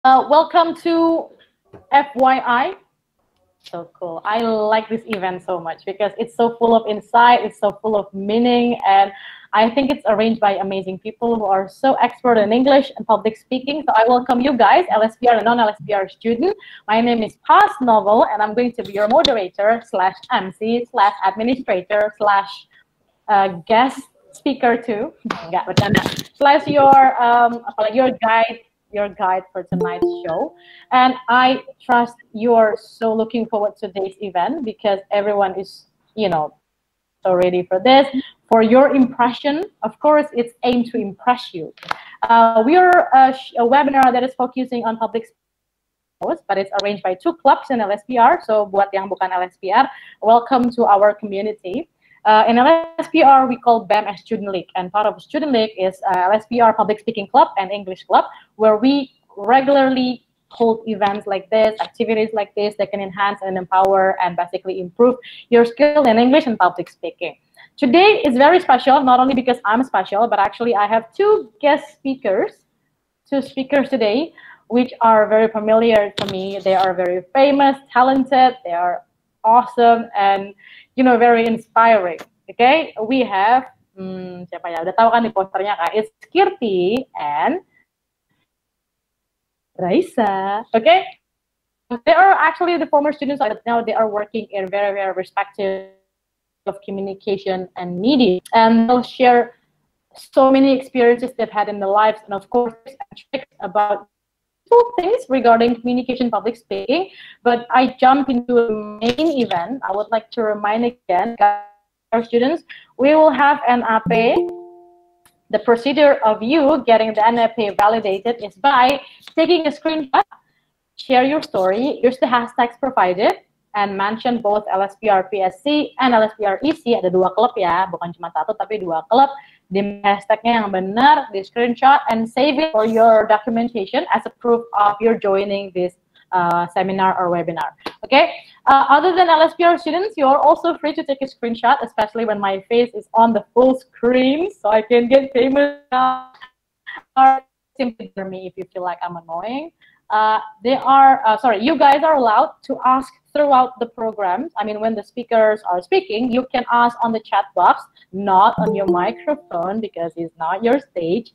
Welcome to FYI. So cool. I like this event so much because it's so full of insight, it's so full of meaning, and I think it's arranged by amazing people who are so expert in English and public speaking. So I welcome you guys, LSPR and non-LSPR student. My name is Pas Novel, and I'm going to be your moderator / MC / administrator / guest speaker too. Enggak bercanda. / your guide for tonight's show. And I trust you're so looking forward to today's event because everyone is, so ready for this. For your impression, of course, it's aimed to impress you. We are a webinar that is focusing on public speaking, but it's arranged by 2 clubs in LSPR. So buat yang bukan LSPR, welcome to our community. In LSPR, we call BAM as Student League, and part of Student League is LSPR Public Speaking Club and English Club, where we regularly hold events like this, activities like this that can enhance and empower and basically improve your skill in English and public speaking. Today is very special, not only because I'm special, but actually I have 2 speakers today, which are very familiar to me. They are very famous, talented, they are awesome, and very inspiring. Okay, we have siapa ya? Udah tahu kan di posternya kan? It's Kirti and Raisa. Okay, they are actually the former students, but now they are working in very, very respective of communication and media, and they'll share so many experiences they've had in their lives, and of course, tricks about things regarding communication, public speaking. But I jump into a main event. I would like to remind again, our students, we will have NAP. The procedure of you getting the NAP validated is by taking a screenshot, share your story, use the hashtags provided, and mention both LSPR PSC and LSPR EC. Ada 2 klub ya, bukan cuma 1 tapi 2 klub. Di hashtagnya yang benar, di screenshot, and save it for your documentation as a proof of your joining this seminar or webinar. Okay. Other than LSPR students, you are also free to take a screenshot, especially when my face is on the full screen, so I can get famous. Or simply for me if you feel like I'm annoying. You guys are allowed to ask throughout the programs. I mean, when the speakers are speaking, you can ask on the chat box, not on your microphone because it's not your stage.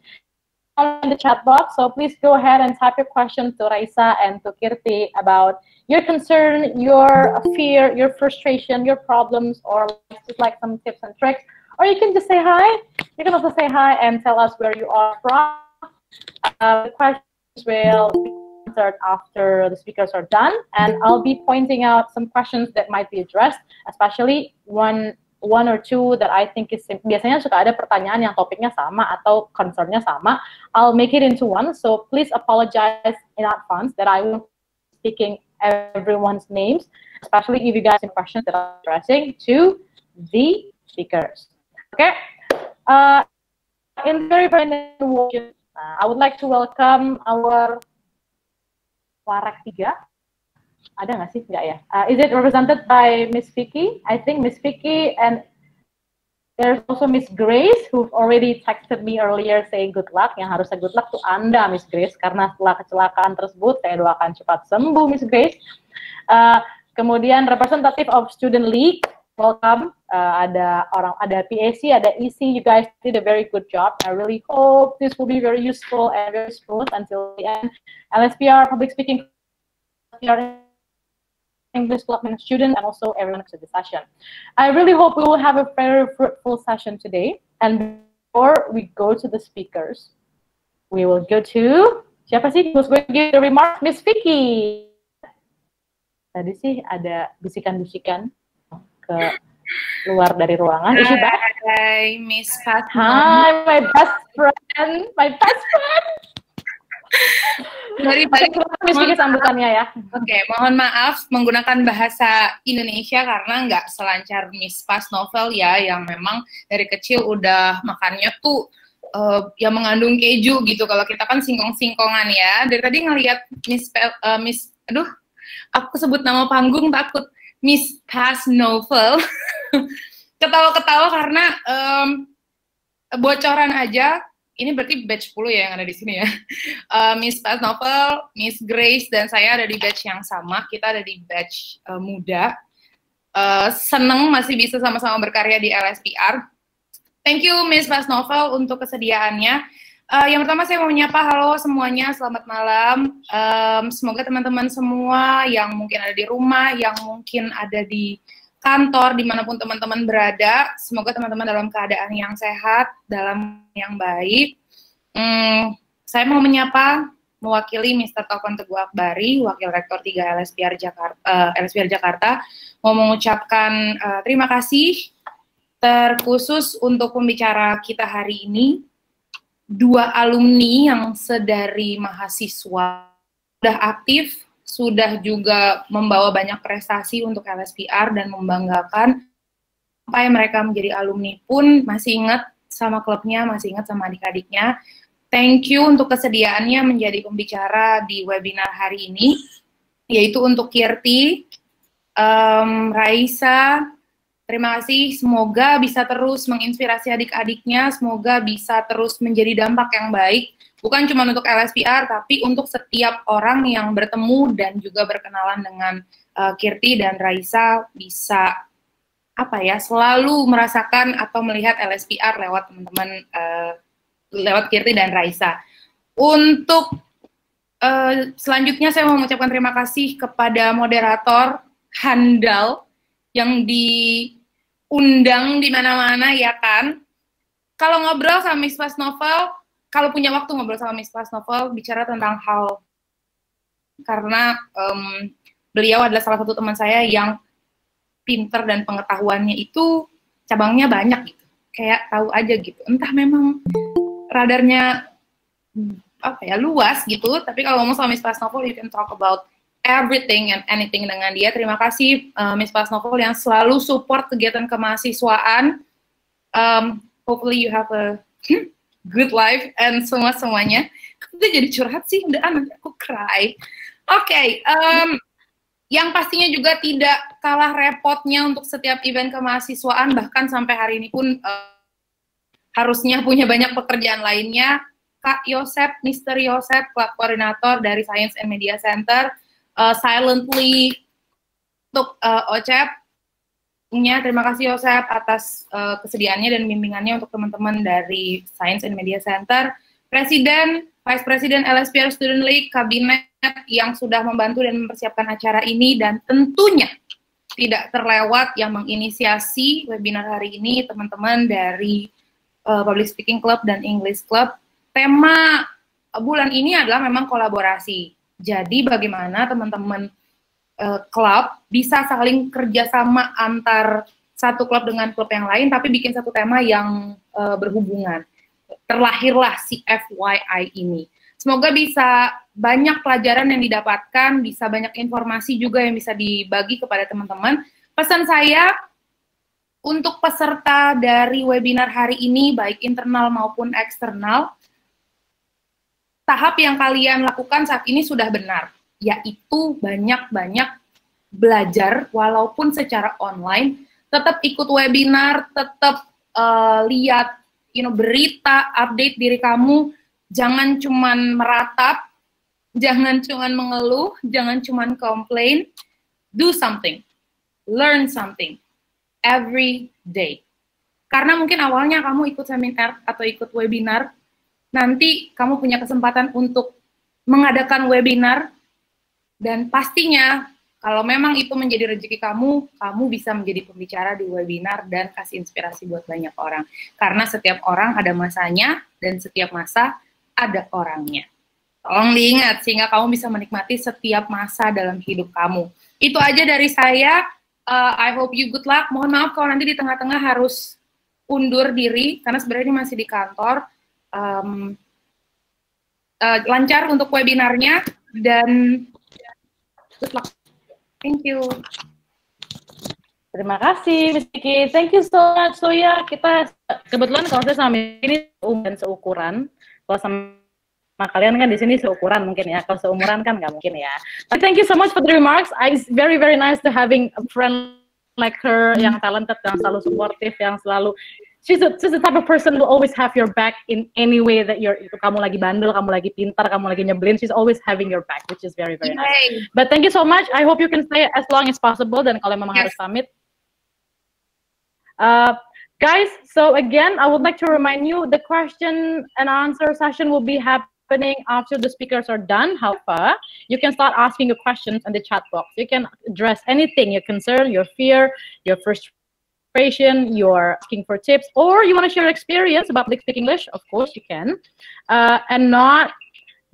On the chat box, so please go ahead and type your questions to Raisa and to Kirti about your concern, your fear, your frustration, your problems, or just like some tips and tricks. Or you can just say hi. You can also say hi and tell us where you are from. The questions will be answered after the speakers are done, and I'll be pointing out some questions that might be addressed, especially one or two that I think is biasanya suka ada pertanyaan yang topiknya sama atau concernnya sama. I'll make it into one, so please apologize in advance that I won't be speaking everyone's names, especially if you guys have questions that I'm addressing to the speakers. Okay. In very I would like to welcome our Warak 3. Ada nggak sih? Nggak ya? Is it represented by Miss Vicky? I think Miss Vicky, and there's also Miss Grace who already texted me earlier saying good luck. Yang harusnya good luck tuh Anda, Miss Grace, karena setelah kecelakaan tersebut saya doakan cepat sembuh, Miss Grace. Kemudian representative of Student League, welcome. Ada PAC, ada EC. You guys did a very good job. I really hope this will be very useful and very smooth until the end. LSPR Public Speaking, English Club student, and also everyone to the session. I really hope we will have a very fruitful session today. And before we go to the speakers, we will go to siapa sih who's going to give the remark? Miss Vicky. Tadi sih ada bisikan-bisikan ke luar dari ruangan. Hi, Miss Pat. Hi, my best friend. Dari balik sambutannya ya. Oke, mohon maaf menggunakan bahasa Indonesia karena nggak selancar Miss Pas Novel ya, yang memang dari kecil udah makannya tuh yang mengandung keju gitu. Kalau kita kan singkong-singkongan ya. Dari tadi ngelihat aku sebut nama panggung takut Miss Pas Novel. Ketawa-ketawa karena bocoran aja. ini berarti batch 10 ya yang ada di sini ya. Miss Pas Novel, Miss Grace, dan saya ada di batch yang sama. Kita ada di batch muda. Seneng masih bisa sama-sama berkarya di LSPR. Thank you Miss Pas Novel untuk kesediaannya. Yang pertama saya mau menyapa, halo semuanya, selamat malam. Semoga teman-teman semua yang mungkin ada di rumah, yang mungkin ada di kantor, dimanapun teman-teman berada, semoga teman-teman dalam keadaan yang sehat, dalam yang baik. Saya mau menyapa, mewakili Mr. Taufan Teguh Akbari, Wakil Rektor 3 LSPR Jakarta, mau mengucapkan terima kasih terkhusus untuk pembicara kita hari ini, 2 alumni yang sedari mahasiswa sudah aktif, sudah juga membawa banyak prestasi untuk LSPR dan membanggakan. Sampai mereka menjadi alumni pun masih ingat sama klubnya, masih ingat sama adik-adiknya. Thank you untuk kesediaannya menjadi pembicara di webinar hari ini, yaitu untuk Kirti, Raisa, terima kasih. Semoga bisa terus menginspirasi adik-adiknya, semoga bisa terus menjadi dampak yang baik. Bukan cuma untuk LSPR, tapi untuk setiap orang yang bertemu dan juga berkenalan dengan Kirti dan Raisa bisa selalu merasakan atau melihat LSPR lewat teman-teman, lewat Kirti dan Raisa. Untuk selanjutnya saya mau mengucapkan terima kasih kepada moderator handal yang diundang di mana-mana ya kan. Kalau ngobrol sama Miss Pas Novel, kalau punya waktu ngobrol sama Miss Pas Novel, bicara tentang hal, karena beliau adalah salah satu teman saya yang pinter dan pengetahuannya itu cabangnya banyak gitu, kayak tahu aja gitu, entah memang radarnya luas gitu, tapi kalau ngomong sama Miss Pas Novel, you can talk about everything and anything dengan dia. Terima kasih Miss Pas Novel yang selalu support kegiatan kemahasiswaan. Hopefully you have a good life and semuanya. Udah jadi curhat sih, udah nanti aku cry. Oke, yang pastinya juga tidak kalah repotnya untuk setiap event kemahasiswaan, bahkan sampai hari ini pun harusnya punya banyak pekerjaan lainnya. Kak Yosep, Mr. Yosep, Club Koordinator dari Science and Media Center, silently untuk Ocep. Terima kasih Yosep atas kesediaannya dan bimbingannya untuk teman-teman dari Science and Media Center, Presiden, Vice President LSPR Student League, Kabinet yang sudah membantu dan mempersiapkan acara ini, dan tentunya tidak terlewat yang menginisiasi webinar hari ini, teman-teman dari Public Speaking Club dan English Club. Tema bulan ini adalah memang kolaborasi. Jadi bagaimana teman-teman klub bisa saling kerjasama antar satu klub dengan klub yang lain, tapi bikin satu tema yang berhubungan. Terlahirlah si FYI ini. Semoga bisa banyak pelajaran yang didapatkan, bisa banyak informasi juga yang bisa dibagi kepada teman-teman. Pesan saya untuk peserta dari webinar hari ini, baik internal maupun eksternal, tahap yang kalian lakukan saat ini sudah benar, yaitu banyak-banyak belajar walaupun secara online, tetap ikut webinar, tetap lihat berita, update diri kamu, jangan cuman meratap, jangan cuman mengeluh, jangan cuman komplain, do something, learn something every day. Karena mungkin awalnya kamu ikut seminar atau ikut webinar, nanti kamu punya kesempatan untuk mengadakan webinar, dan pastinya kalau memang itu menjadi rezeki kamu, kamu bisa menjadi pembicara di webinar dan kasih inspirasi buat banyak orang. Karena setiap orang ada masanya, dan setiap masa ada orangnya. Tolong diingat, sehingga kamu bisa menikmati setiap masa dalam hidup kamu. Itu aja dari saya. I hope you good luck. Mohon maaf kalau nanti di tengah-tengah harus undur diri, karena sebenarnya ini masih di kantor. Lancar untuk webinarnya, dan good luck. Thank you. Terima kasih, Miss Kiki. Thank you so much. So ya, kita kebetulan kalau saya sama ini dan seukuran. Kalau sama kalian kan di sini seukuran mungkin ya. Kalau seumuran kan nggak mungkin ya. But thank you so much for the remarks. It's very nice to having a friend like her yang talented, yang selalu supportive, yang selalu she's the type of person who will always have your back in any way that kamu lagi bandel, kamu lagi pintar, kamu lagi nyebelin. She's always having your back, which is very very nice. But thank you so much. I hope you can stay as long as possible. Dan kalau memang harus pamit. Guys, so again, I would like to remind you the question and answer session will be happening after the speakers are done. However, you can start asking your questions in the chat box. You can address anything, your concern, your fear, your frustration, you're asking for tips, or you want to share experience about public speaking English. Of course, you can. And not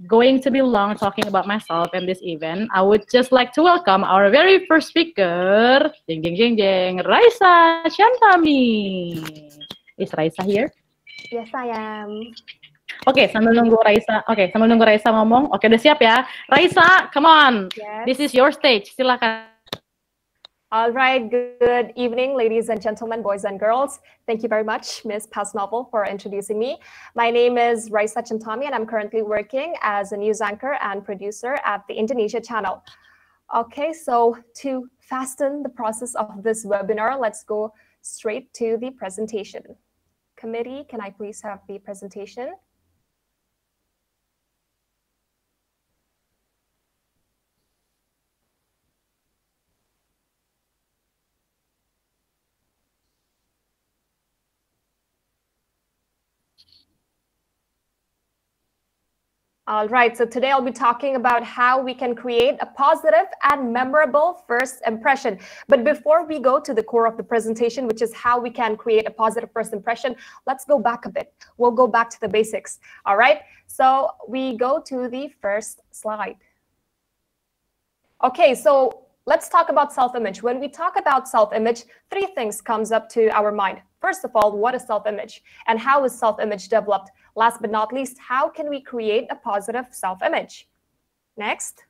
going to be long talking about myself and this event. I would just like to welcome our very first speaker, jeng jeng jeng jeng, Raisa Shantami. Is Raisa here? Yes, I am. Oke, sambil nunggu Raisa ngomong. Oke, udah siap ya? Raisa, come on. Yes. This is your stage. Silakan. All right, good evening, ladies and gentlemen, boys and girls. Thank you very much, Ms. Pasnovel, for introducing me. My name is Raisa Chantami, and I'm currently working as a news anchor and producer at the Indonesia channel. Okay, so to fasten the process of this webinar, let's go straight to the presentation. Committee, can I please have the presentation? All right, so today I'll be talking about how we can create a positive and memorable first impression. But before we go to the core of the presentation, which is how we can create a positive first impression, let's go back a bit. We'll go back to the basics. All right, so we go to the first slide. Okay, so let's talk about self-image. When we talk about self-image, three things comes up to our mind. First of all, what is self-image and how is self-image developed? Last but not least, how can we create a positive self-image? Next.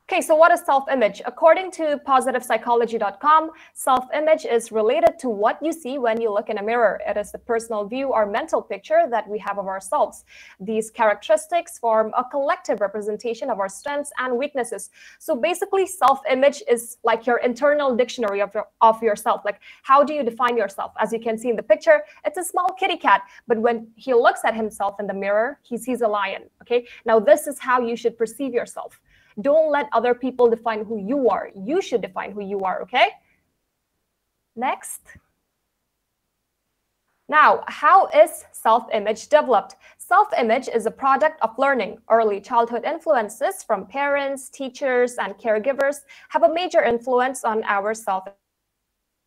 Okay, so what is self-image? According to positivepsychology.com, self-image is related to what you see when you look in a mirror. It is the personal view or mental picture that we have of ourselves. These characteristics form a collective representation of our strengths and weaknesses. So basically, self-image is like your internal dictionary of yourself. Like, how do you define yourself? As you can see in the picture, it's a small kitty cat, but when he looks at himself in the mirror, he sees a lion, okay? Now, this is how you should perceive yourself. Don't let other people define who you are. You should define who you are, okay? Next. Now, how is self-image developed? Self-image is a product of learning. Early childhood influences from parents, teachers, and caregivers have a major influence on our self-image.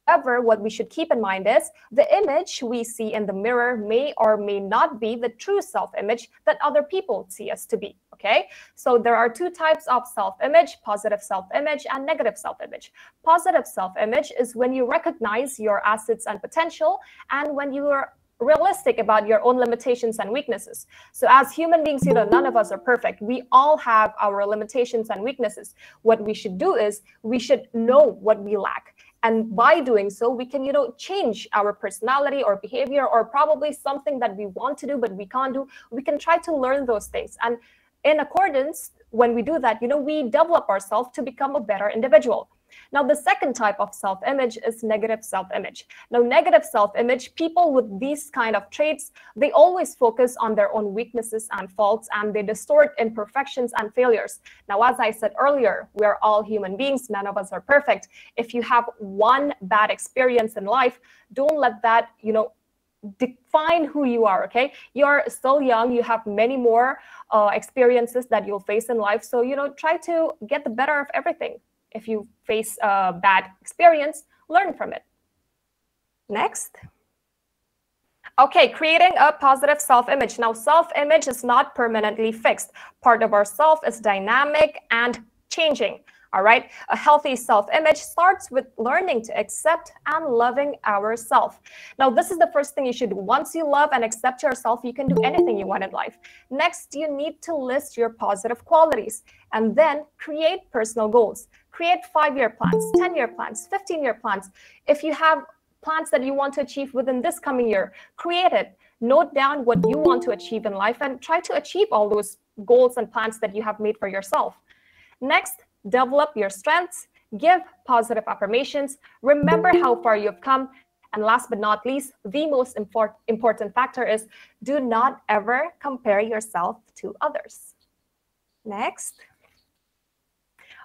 However, what we should keep in mind is the image we see in the mirror may or may not be the true self-image that other people see us to be, okay? So there are two types of self-image, positive self-image and negative self-image. Positive self-image is when you recognize your assets and potential and when you are realistic about your own limitations and weaknesses. So as human beings, none of us are perfect. We all have our limitations and weaknesses. What we should do is we should know what we lack. And by doing so, we can, change our personality or behavior or probably something that we want to do, but we can't do. We can try to learn those things. And in accordance, when we do that, we develop ourselves to become a better individual. Now, the second type of self-image is negative self-image. Now, negative self-image, people with these kind of traits, they always focus on their own weaknesses and faults, and they distort imperfections and failures. Now, as I said earlier, we're all human beings. None of us are perfect. If you have one bad experience in life, don't let that, define who you are, okay? You're still young. You have many more experiences that you'll face in life. So, try to get the better of everything. If you face a bad experience, learn from it. Next. Okay, creating a positive self-image. Now, self-image is not permanently fixed. Part of our self is dynamic and changing. All right, a healthy self-image starts with learning to accept and loving ourselves. Now, this is the first thing you should do. Once you love and accept yourself, you can do anything you want in life. Next, you need to list your positive qualities and then create personal goals. Create 5-year plans, 10-year plans, 15-year plans. If you have plans that you want to achieve within this coming year, create it. Note down what you want to achieve in life and try to achieve all those goals and plans that you have made for yourself. Next, develop your strengths, give positive affirmations, remember how far you've come, And last but not least, the most important factor is do not ever compare yourself to others. Next.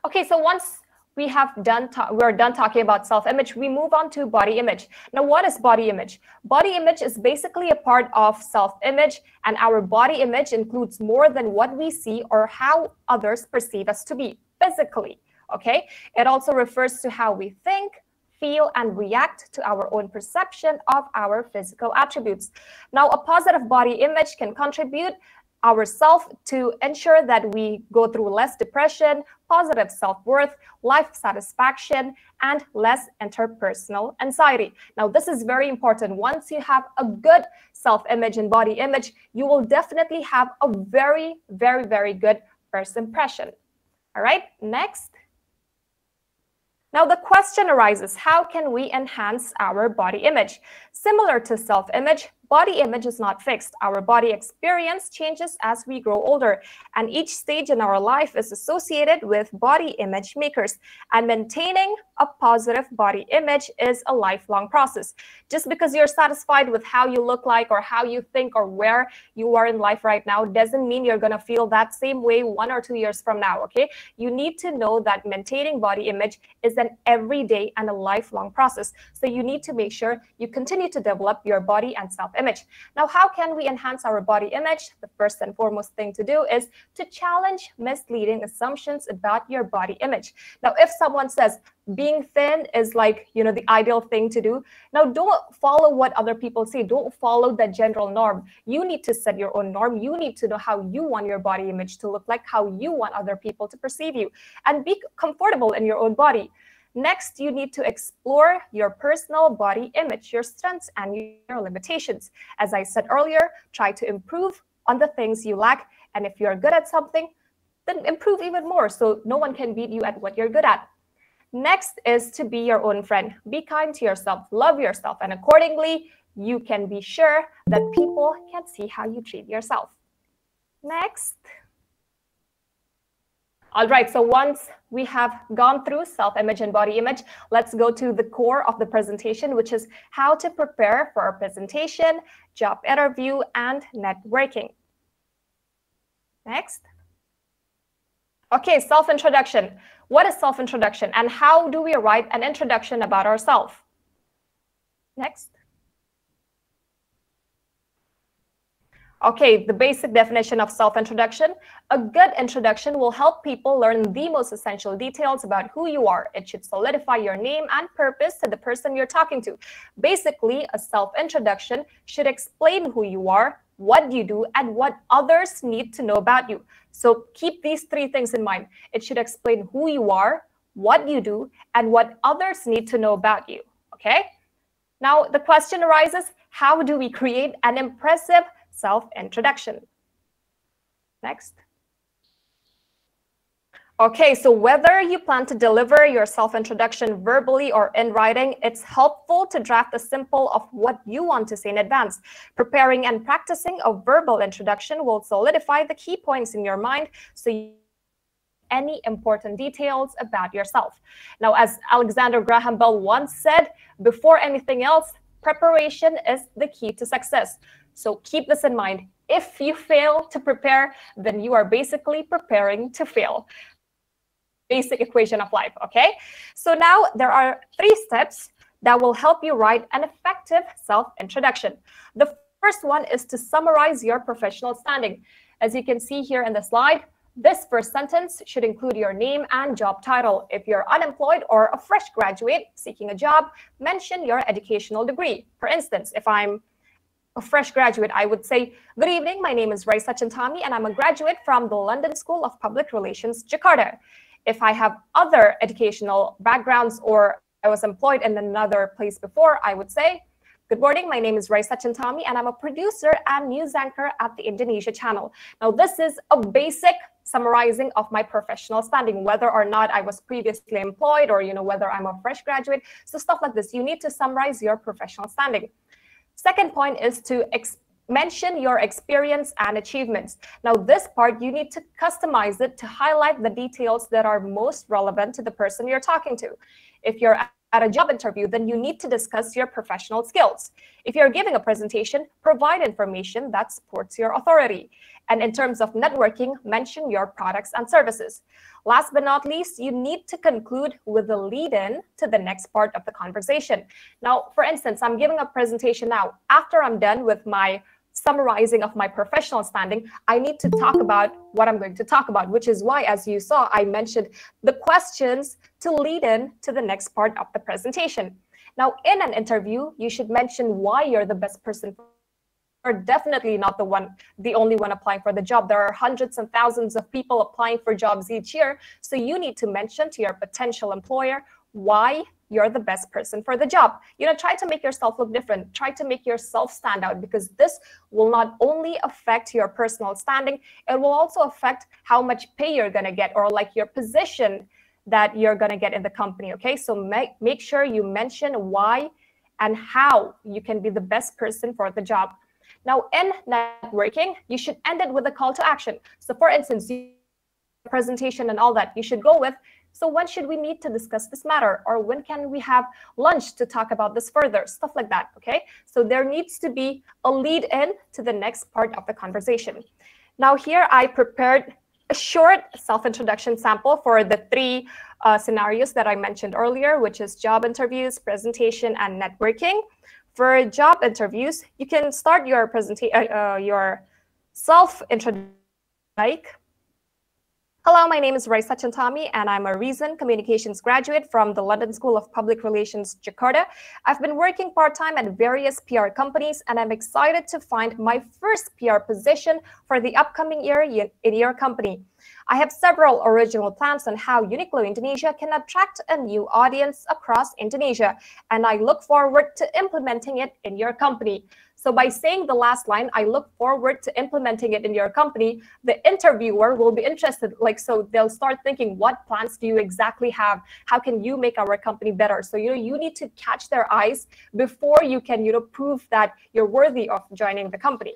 Okay, so once we're done talking about self-image, we move on to body image. Now, what is body image? Body image is basically a part of self-image, and our body image includes more than what we see or how others perceive us to be physically, okay? It also refers to how we think, feel, and react to our own perception of our physical attributes. Now, a positive body image can contribute ourselves to ensure that we go through less depression, positive self-worth, life satisfaction, and less interpersonal anxiety. Now, this is very important. Once you have a good self-image and body image, you will definitely have a very, very, very good first impression. All right, next. Now, the question arises, how can we enhance our body image? Similar to self-image, body image is not fixed. Our body experience changes as we grow older, and each stage in our life is associated with body image makers. And maintaining a positive body image is a lifelong process. Just because you're satisfied with how you look like or how you think or where you are in life right now doesn't mean you're going to feel that same way 1 or 2 years from now, okay? You need to know that maintaining body image is an everyday and a lifelong process. So you need to make sure you continue to develop your body and self-image. Now, how can we enhance our body image? The first and foremost thing to do is to challenge misleading assumptions about your body image. Now, if someone says being thin is like, the ideal thing to do, now don't follow what other people say. Don't follow the general norm. You need to set your own norm. You need to know how you want your body image to look like, how you want other people to perceive you, and be comfortable in your own body. Next, you need to explore your personal body image, your strengths and your limitations. As I said earlier, try to improve on the things you lack. And if you're good at something, then improve even more so no one can beat you at what you're good at. Next is to be your own friend. Be kind to yourself, love yourself, and accordingly, you can be sure that people can see how you treat yourself. Next. All right, so once we have gone through self-image and body image, let's go to the core of the presentation, which is how to prepare for a presentation, job interview, and networking. Next. Okay, self-introduction. What is self-introduction, and how do we write an introduction about ourselves? Next. Okay, the basic definition of self-introduction. A good introduction will help people learn the most essential details about who you are. It should solidify your name and purpose to the person you're talking to. Basically, a self-introduction should explain who you are, what you do, and what others need to know about you. So keep these 3 things in mind. It should explain who you are, what you do, and what others need to know about you, okay? Now, the question arises, how do we create an impressive self-introduction? Next. Okay, so whether you plan to deliver your self-introduction verbally or in writing, it's helpful to draft a sample of what you want to say in advance. Preparing and practicing a verbal introduction will solidify the key points in your mind so you any important details about yourself. Now, as Alexander Graham Bell once said, before anything else, preparation is the key to success. So keep this in mind. If you fail to prepare, then you are basically preparing to fail. Basic equation of life, okay? So now there are 3 steps that will help you write an effective self-introduction. The first one is to summarize your professional standing. As you can see here in the slide, this first sentence should include your name and job title. If you're unemployed or a fresh graduate seeking a job, mention your educational degree. For instance, if I'm a fresh graduate, I would say, good evening, my name is Raisa Chintami, and I'm a graduate from the London School of Public Relations, Jakarta. If I have other educational backgrounds or I was employed in another place before, I would say, good morning, my name is Raisa Chintami, and I'm a producer and news anchor at the Indonesia channel. Now, this is a basic summarizing of my professional standing, whether or not I was previously employed or, whether I'm a fresh graduate. So stuff like this, you need to summarize your professional standing. Second point is to mention your experience and achievements. Now, this part, you need to customize it to highlight the details that are most relevant to the person you're talking to. If you're at a job interview, then you need to discuss your professional skills. If you're giving a presentation, provide information that supports your authority. And in terms of networking, mention your products and services. Last but not least, you need to conclude with a lead-in to the next part of the conversation. Now, for instance, I'm giving a presentation now. After I'm done with my summarizing of my professional standing, I need to talk about what I'm going to talk about, which is why, as you saw, I mentioned the questions to lead in to the next part of the presentation. Now, in an interview, you should mention why you're the best person. You're definitely not the only one applying for the job. There are hundreds and thousands of people applying for jobs each year. So you need to mention to your potential employer why you're the best person for the job. Try to make yourself look different. Try to make yourself stand out, because this will not only affect your personal standing, it will also affect how much pay you're going to get, or like your position that you're going to get in the company. Okay, so make sure you mention why and how you can be the best person for the job. Now, in networking, you should end it with a call to action. So for instance, presentation and all that, you should go with, so when should we meet to discuss this matter? Or when can we have lunch to talk about this further? Stuff like that, okay? So there needs to be a lead in to the next part of the conversation. Now here I prepared a short self-introduction sample for the three scenarios that I mentioned earlier, which is job interviews, presentation, and networking. For job interviews, you can start your presentation, your self-introduction like, hello, my name is Raisa Chantami, and I'm a recent communications graduate from the London School of Public Relations, Jakarta. I've been working part-time at various PR companies, and I'm excited to find my first PR position for the upcoming year in your company. I have several original plans on how Uniqlo Indonesia can attract a new audience across Indonesia, and I look forward to implementing it in your company. So by saying the last line, I look forward to implementing it in your company, the interviewer will be interested. So they'll start thinking, what plans do you exactly have? How can you make our company better? So, you need to catch their eyes before you can, prove that you're worthy of joining the company,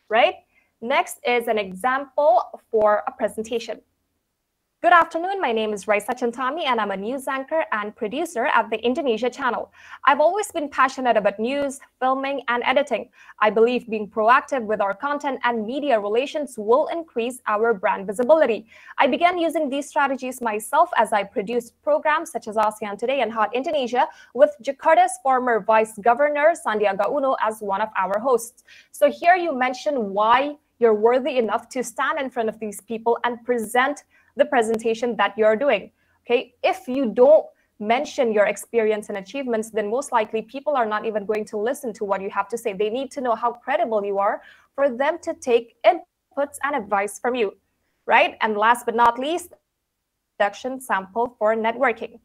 right? Next is an example for a presentation. Good afternoon, my name is Raisa Chantami, and I'm a news anchor and producer at the Indonesia channel. I've always been passionate about news, filming, and editing. I believe being proactive with our content and media relations will increase our brand visibility. I began using these strategies myself as I produced programs such as ASEAN Today and Hot Indonesia, with Jakarta's former Vice Governor Sandiaga Uno as one of our hosts. So here you mention why you're worthy enough to stand in front of these people and present the presentation that you're doing. Okay, if you don't mention your experience and achievements, then most likely people are not even going to listen to what you have to say. They need to know how credible you are for them to take inputs and advice from you, right? And last but not least, introduction sample for networking.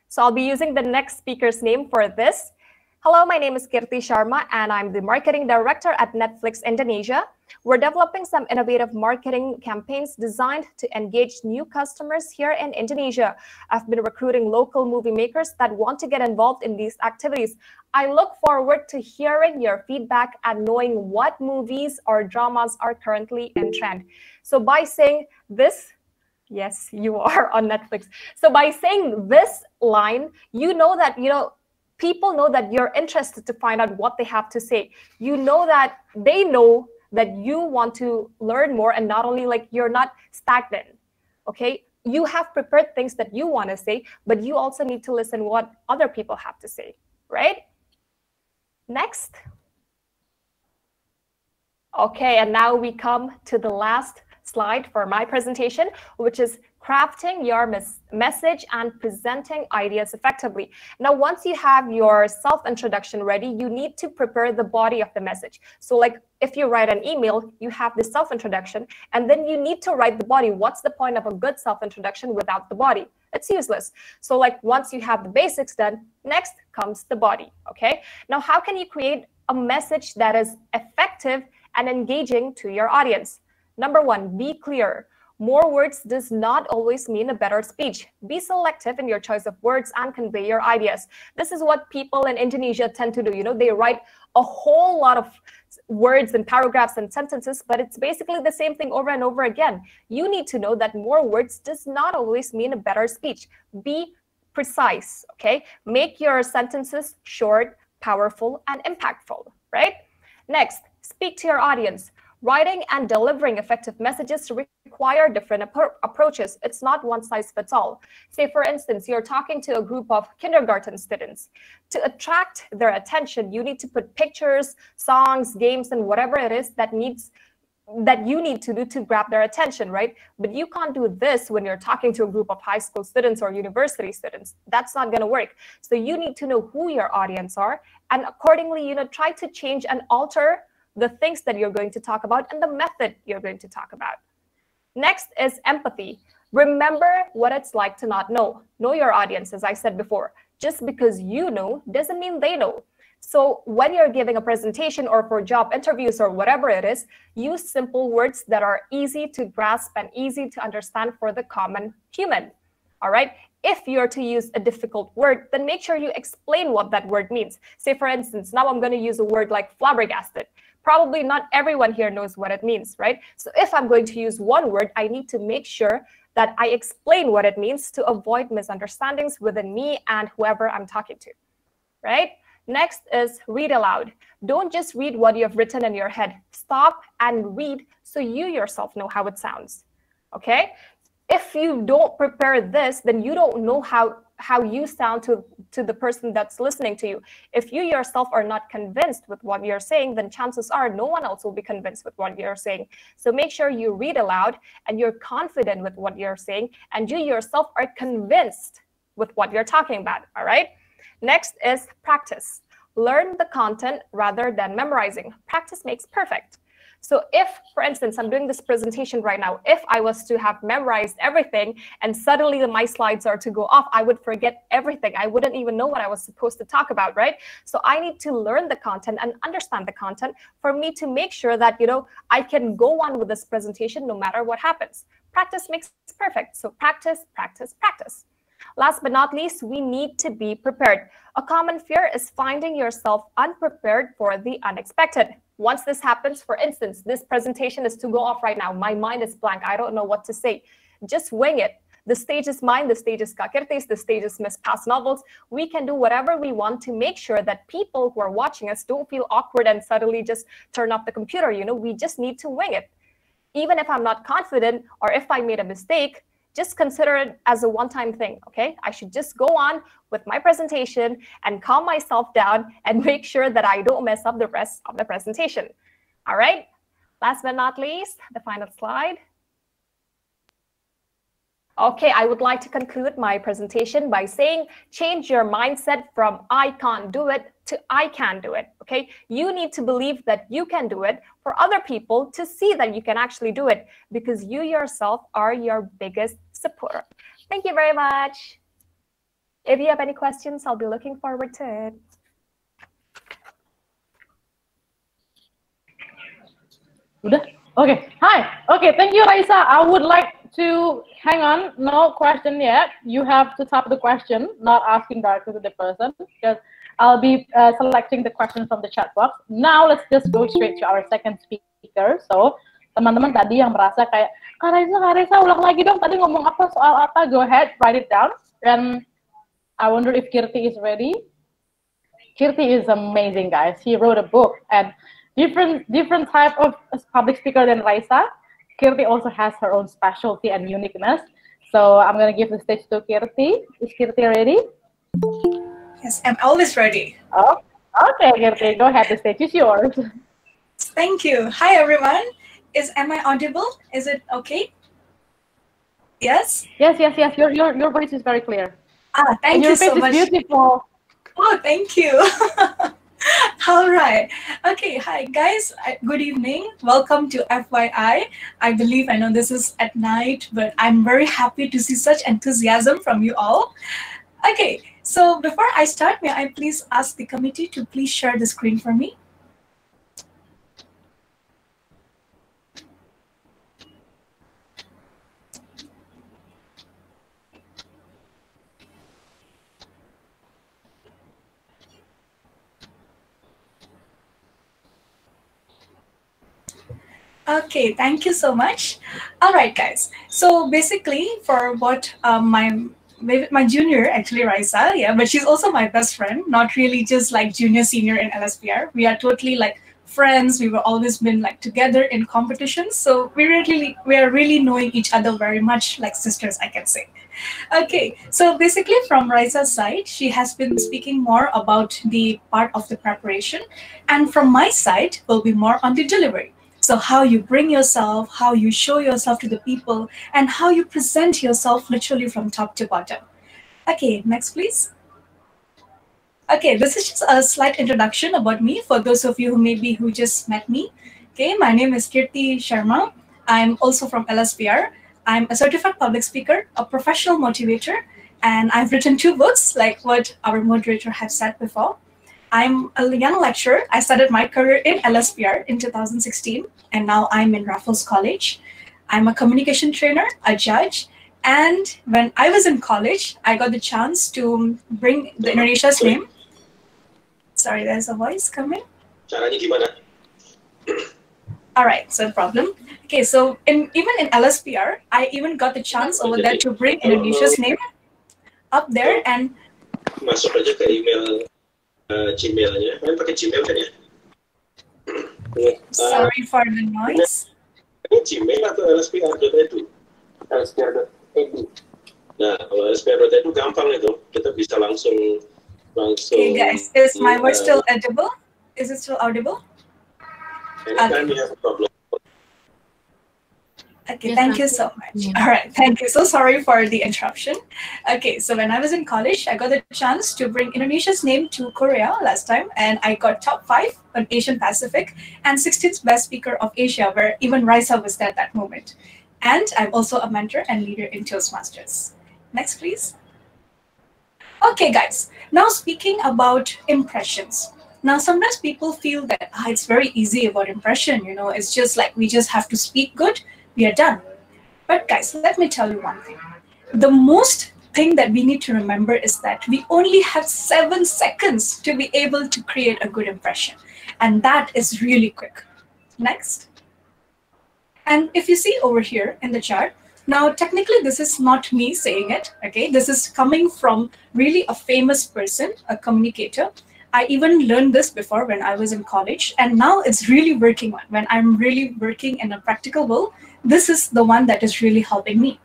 So I'll be using the next speaker's name for this. Hello, my name is Kirti Sharma, and I'm the marketing director at Netflix Indonesia. We're developing some innovative marketing campaigns designed to engage new customers here in Indonesia. I've been recruiting local movie makers that want to get involved in these activities. I look forward to hearing your feedback and knowing what movies or dramas are currently in trend. So by saying this, yes, you are on Netflix. So by saying this line, you know that, people know that you're interested to find out what they have to say. You know that they know that you want to learn more, and not only you're not stagnant, okay? You have prepared things that you want to say, but you also need to listen what other people have to say, right? Next. Okay, and now we come to the last slide for my presentation, which is crafting your message and presenting ideas effectively. Now, once you have your self-introduction ready, you need to prepare the body of the message. So if you write an email, you have the self-introduction, and then you need to write the body. What's the point of a good self-introduction without the body? It's useless. So once you have the basics done, next comes the body, okay? Now, how can you create a message that is effective and engaging to your audience? Number one, be clear. More words does not always mean a better speech. Be selective in your choice of words and convey your ideas. This is what people in Indonesia tend to do. They write a whole lot of words and paragraphs and sentences, but it's basically the same thing over and over again. You need to know that more words does not always mean a better speech. Be precise, okay? Make your sentences short, powerful, and impactful, right? Next, speak to your audience. Writing and delivering effective messages require different approaches. It's not one size fits all. Say, for instance, you're talking to a group of kindergarten students. To attract their attention, you need to put pictures, songs, games, and whatever it is that you need to do to grab their attention, right? But you can't do this when you're talking to a group of high school students or university students. That's not going to work. So you need to know who your audience are, and accordingly, try to change and alter the things that you're going to talk about and the method you're going to talk about. Next is empathy. Remember what it's like to not know. Know your audience, as I said before. Just because you know doesn't mean they know. So when you're giving a presentation or for job interviews or whatever it is, use simple words that are easy to grasp and easy to understand for the common human. All right? If you're to use a difficult word, then make sure you explain what that word means. Say, for instance, now I'm going to use a word like flabbergasted. Probably not everyone here knows what it means, right? So if I'm going to use one word, I need to make sure that I explain what it means to avoid misunderstandings within me and whoever I'm talking to, right? Next is read aloud. Don't just read what you have written in your head. Stop and read so you yourself know how it sounds, okay? If you don't prepare this, then you don't know how you sound to the person that's listening to you. If you yourself are not convinced with what you're saying, then chances are no one else will be convinced with what you're saying. So make sure you read aloud and you're confident with what you're saying, and you yourself are convinced with what you're talking about, all right? Next is practice. Learn the content rather than memorizing. Practice makes perfect. So if, for instance, I'm doing this presentation right now, if I was to have memorized everything and suddenly my slides are to go off, I would forget everything. I wouldn't even know what I was supposed to talk about, right? So I need to learn the content and understand the content for me to make sure that, I can go on with this presentation no matter what happens. Practice makes perfect. So practice, practice, practice. Last but not least, we need to be prepared. A common fear is finding yourself unprepared for the unexpected. Once this happens, for instance, this presentation is to go off right now. My mind is blank. I don't know what to say. Just wing it. The stage is mine. The stage is Kakirti's. The stage is Miss Past Novels. We can do whatever we want to make sure that people who are watching us don't feel awkward and suddenly just turn off the computer. We just need to wing it. Even if I'm not confident or if I made a mistake, just consider it as a one-time thing, okay? I should just go on with my presentation and calm myself down and make sure that I don't mess up the rest of the presentation. All right? Last but not least, the final slide. Okay, I would like to conclude my presentation by saying change your mindset from I can't do it to I can do it, okay? You need to believe that you can do it for other people to see that you can actually do it, because you yourself are your biggest supporter. Thank you very much. If you have any questions, I'll be looking forward to it. Udah? Okay. Hi. Okay, thank you, Raisa. I would like to hang on. No question yet. You have to type the question, not asking directly to the person, because I'll be selecting the question from the chat box. Now let's just go straight to our second speaker. So teman-teman tadi yang merasa kayak, Kak Raisa, ulang lagi dong. Tadi ngomong apa, soal apa? Go ahead, write it down. And I wonder if Kirti is ready. Kirti is amazing, guys. He wrote a book, and different type of public speaker than Raisa. Kirti also has her own specialty and uniqueness. So I'm going to give the stage to Kirti. Is Kirti ready? Yes, I'm always ready. Oh, okay, Kirti, go ahead. The stage is yours. Thank you. Hi, everyone. Am I audible? Is it okay? Yes? Yes. Your voice is very clear. Thank you so much. Your face is beautiful. Oh, thank you. All right. Okay. Hi, guys. Good evening. Welcome to FYI. I know this is at night, but I'm very happy to see such enthusiasm from you all. Okay. So before I start, may I please ask the committee to please share the screen for me? Okay, thank you so much. All right, guys. So basically, for what my maybe my junior, actually, Raisa, yeah, but she's also my best friend, not really just like junior, senior in LSPR. We are totally like friends. We were always been like together in competitions. So we are really knowing each other very much like sisters, I can say. Okay, so basically from Raisa's side, she has been speaking more about the part of the preparation, and from my side will be more on the delivery. So how you bring yourself, how you show yourself to the people, and how you present yourself literally from top to bottom. Okay, next please. Okay, this is just a slight introduction about me for those of you who just met me. Okay, my name is Kirti Sharma. I'm also from LSPR. I'm a certified public speaker, a professional motivator, and I've written 2 books, like what our moderator has said before. I'm a young lecturer. I started my career in LSPR in 2016, and now I'm in Raffles College. I'm a communication trainer, a judge, and when I was in college, I got the chance to bring the Indonesia's name. Sorry, there's a voice coming. Caranya gimana? All right, so no problem. Okay, so even in LSPR, I even got the chance over there to bring Indonesia's name up there and masuk aja ke email Gmail-nya. Kalian pakai Gmail kan ya? Sorry for the noise. Ini Gmail atau lspr.edu? lspr.edu. Nah, kalau lspr.edu gampang itu. Kita bisa langsung. Okay, guys, is my voice still audible? Is it still audible? Anytime you have a problem. Okay, thank you so much. All right, thank you. So sorry for the interruption. Okay, so when I was in college, I got the chance to bring Indonesia's name to Korea last time, and I got top 5 on Asian Pacific and 16th best speaker of Asia, where even Raisa was there at that moment. And I'm also a mentor and leader in Toastmasters. Next, please. Okay, guys, now speaking about impressions. Now, sometimes people feel that it's very easy about impression, it's just like we just have to speak good, we are done. But guys, let me tell you one thing. The most thing that we need to remember is that we only have 7 seconds to be able to create a good impression. And that is really quick. Next. And if you see over here in the chart, now technically this is not me saying it, okay? This is coming from really a famous person, a communicator. I even learned this before when I was in college, and now it's really working when I'm really working in a practical world. This is the one that is really helping me.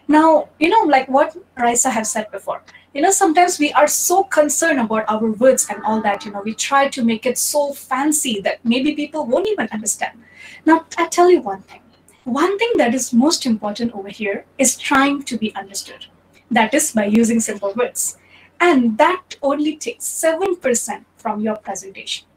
Now, like what Raisa have said before, sometimes we are so concerned about our words and all that, we try to make it so fancy that maybe people won't even understand. Now, I tell you one thing. One thing that is most important over here is trying to be understood. That is by using simple words. And that only takes 7% from your presentation.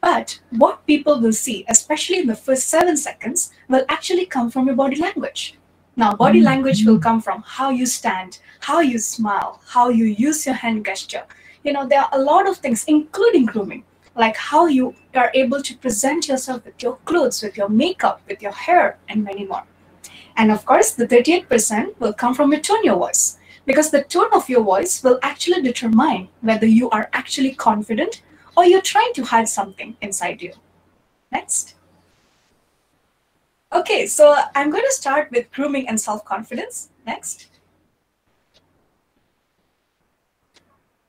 But what people will see, especially in the first 7 seconds, will actually come from your body language. Now, body language will come from how you stand, how you smile, how you use your hand gesture. There are a lot of things, including grooming, like how you are able to present yourself with your clothes, with your makeup, with your hair, and many more. And of course, the 38% will come from your tone of your voice, because the tone of your voice will actually determine whether you are actually confident or you're trying to hide something inside you. Next. Okay, so I'm going to start with grooming and self-confidence. Next.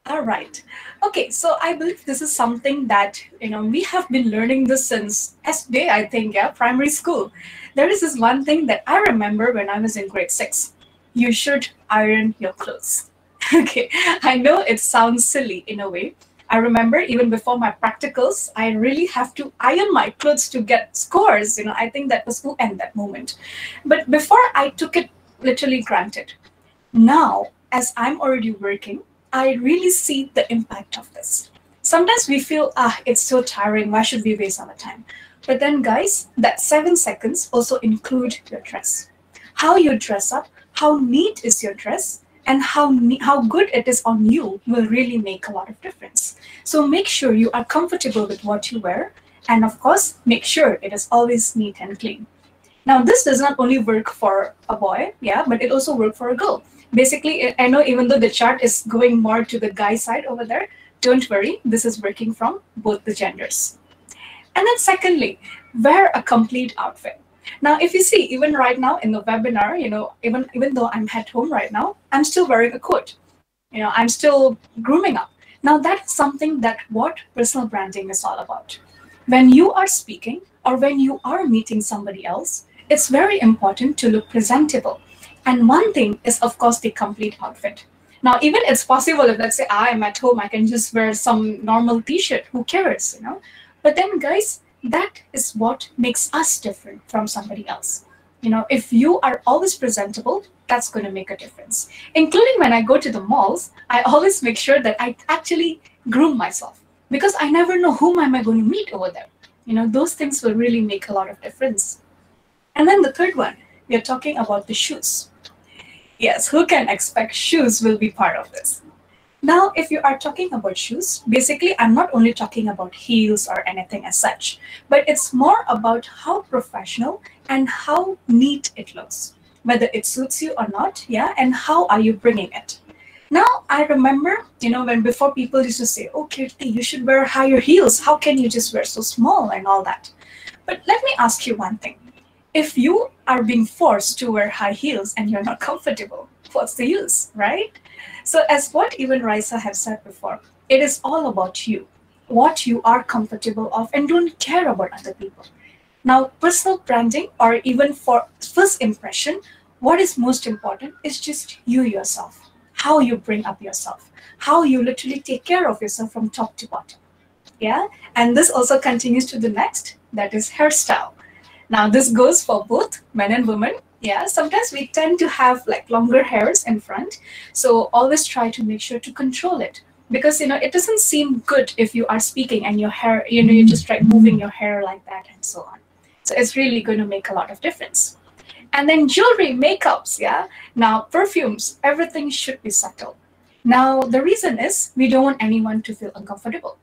All right. Okay, so I believe this is something that, we have been learning this since S-Day, I think, primary school. There is this one thing that I remember when I was in grade 6. You should iron your clothes. Okay, I know it sounds silly in a way. I remember even before my practicals, I really have to iron my clothes to get scores. I think that was end that moment. But before I took it literally granted. Now, as I'm already working, I really see the impact of this. Sometimes we feel, it's so tiring. Why should we waste our time? But then guys, that 7 seconds also include your dress. How you dress up, how neat is your dress, and how good it is on you will really make a lot of difference. So make sure you are comfortable with what you wear. And of course, make sure it is always neat and clean. Now, this does not only work for a boy, but it also works for a girl. Basically, I know even though the chart is going more to the guy side over there, don't worry, this is working from both the genders. And then secondly, wear a complete outfit. Now, if you see, even right now in the webinar, even though I'm at home right now, I'm still wearing a coat. I'm still grooming up. Now, that's something that what personal branding is all about. When you are speaking or when you are meeting somebody else, it's very important to look presentable. And one thing is, of course, the complete outfit. Now, even it's possible if, let's say, I am at home, I can just wear some normal t-shirt. Who cares, But then, guys, that is what makes us different from somebody else. If you are always presentable, that's going to make a difference. Including when I go to the malls, I always make sure that I actually groom myself because I never know whom am I going to meet over there. Those things will really make a lot of difference. And then the third one, we are talking about the shoes. Yes, who can expect shoes will be part of this? Now, if you are talking about shoes, basically, I'm not only talking about heels or anything as such, but it's more about how professional and how neat it looks, whether it suits you or not, yeah, and how are you bringing it. Now, I remember, when before people used to say, oh, Kirti, you should wear higher heels. How can you just wear so small and all that? But let me ask you one thing. If you are being forced to wear high heels and you're not comfortable, what's the use, right? So as what even Raisa have said before, it is all about you, what you are comfortable of, and don't care about other people. Now, personal branding, or even for first impression, what is most important is just you yourself, how you bring up yourself, how you literally take care of yourself from top to bottom. Yeah, and this also continues to the next, that is hairstyle. Now, this goes for both men and women. Yeah, sometimes we tend to have like longer hairs in front. So always try to make sure to control it because, it doesn't seem good if you are speaking and your hair, you just try moving your hair like that and so on. So it's really going to make a lot of difference. And then jewelry, makeups, yeah. Now, perfumes, everything should be subtle. Now, the reason is we don't want anyone to feel uncomfortable.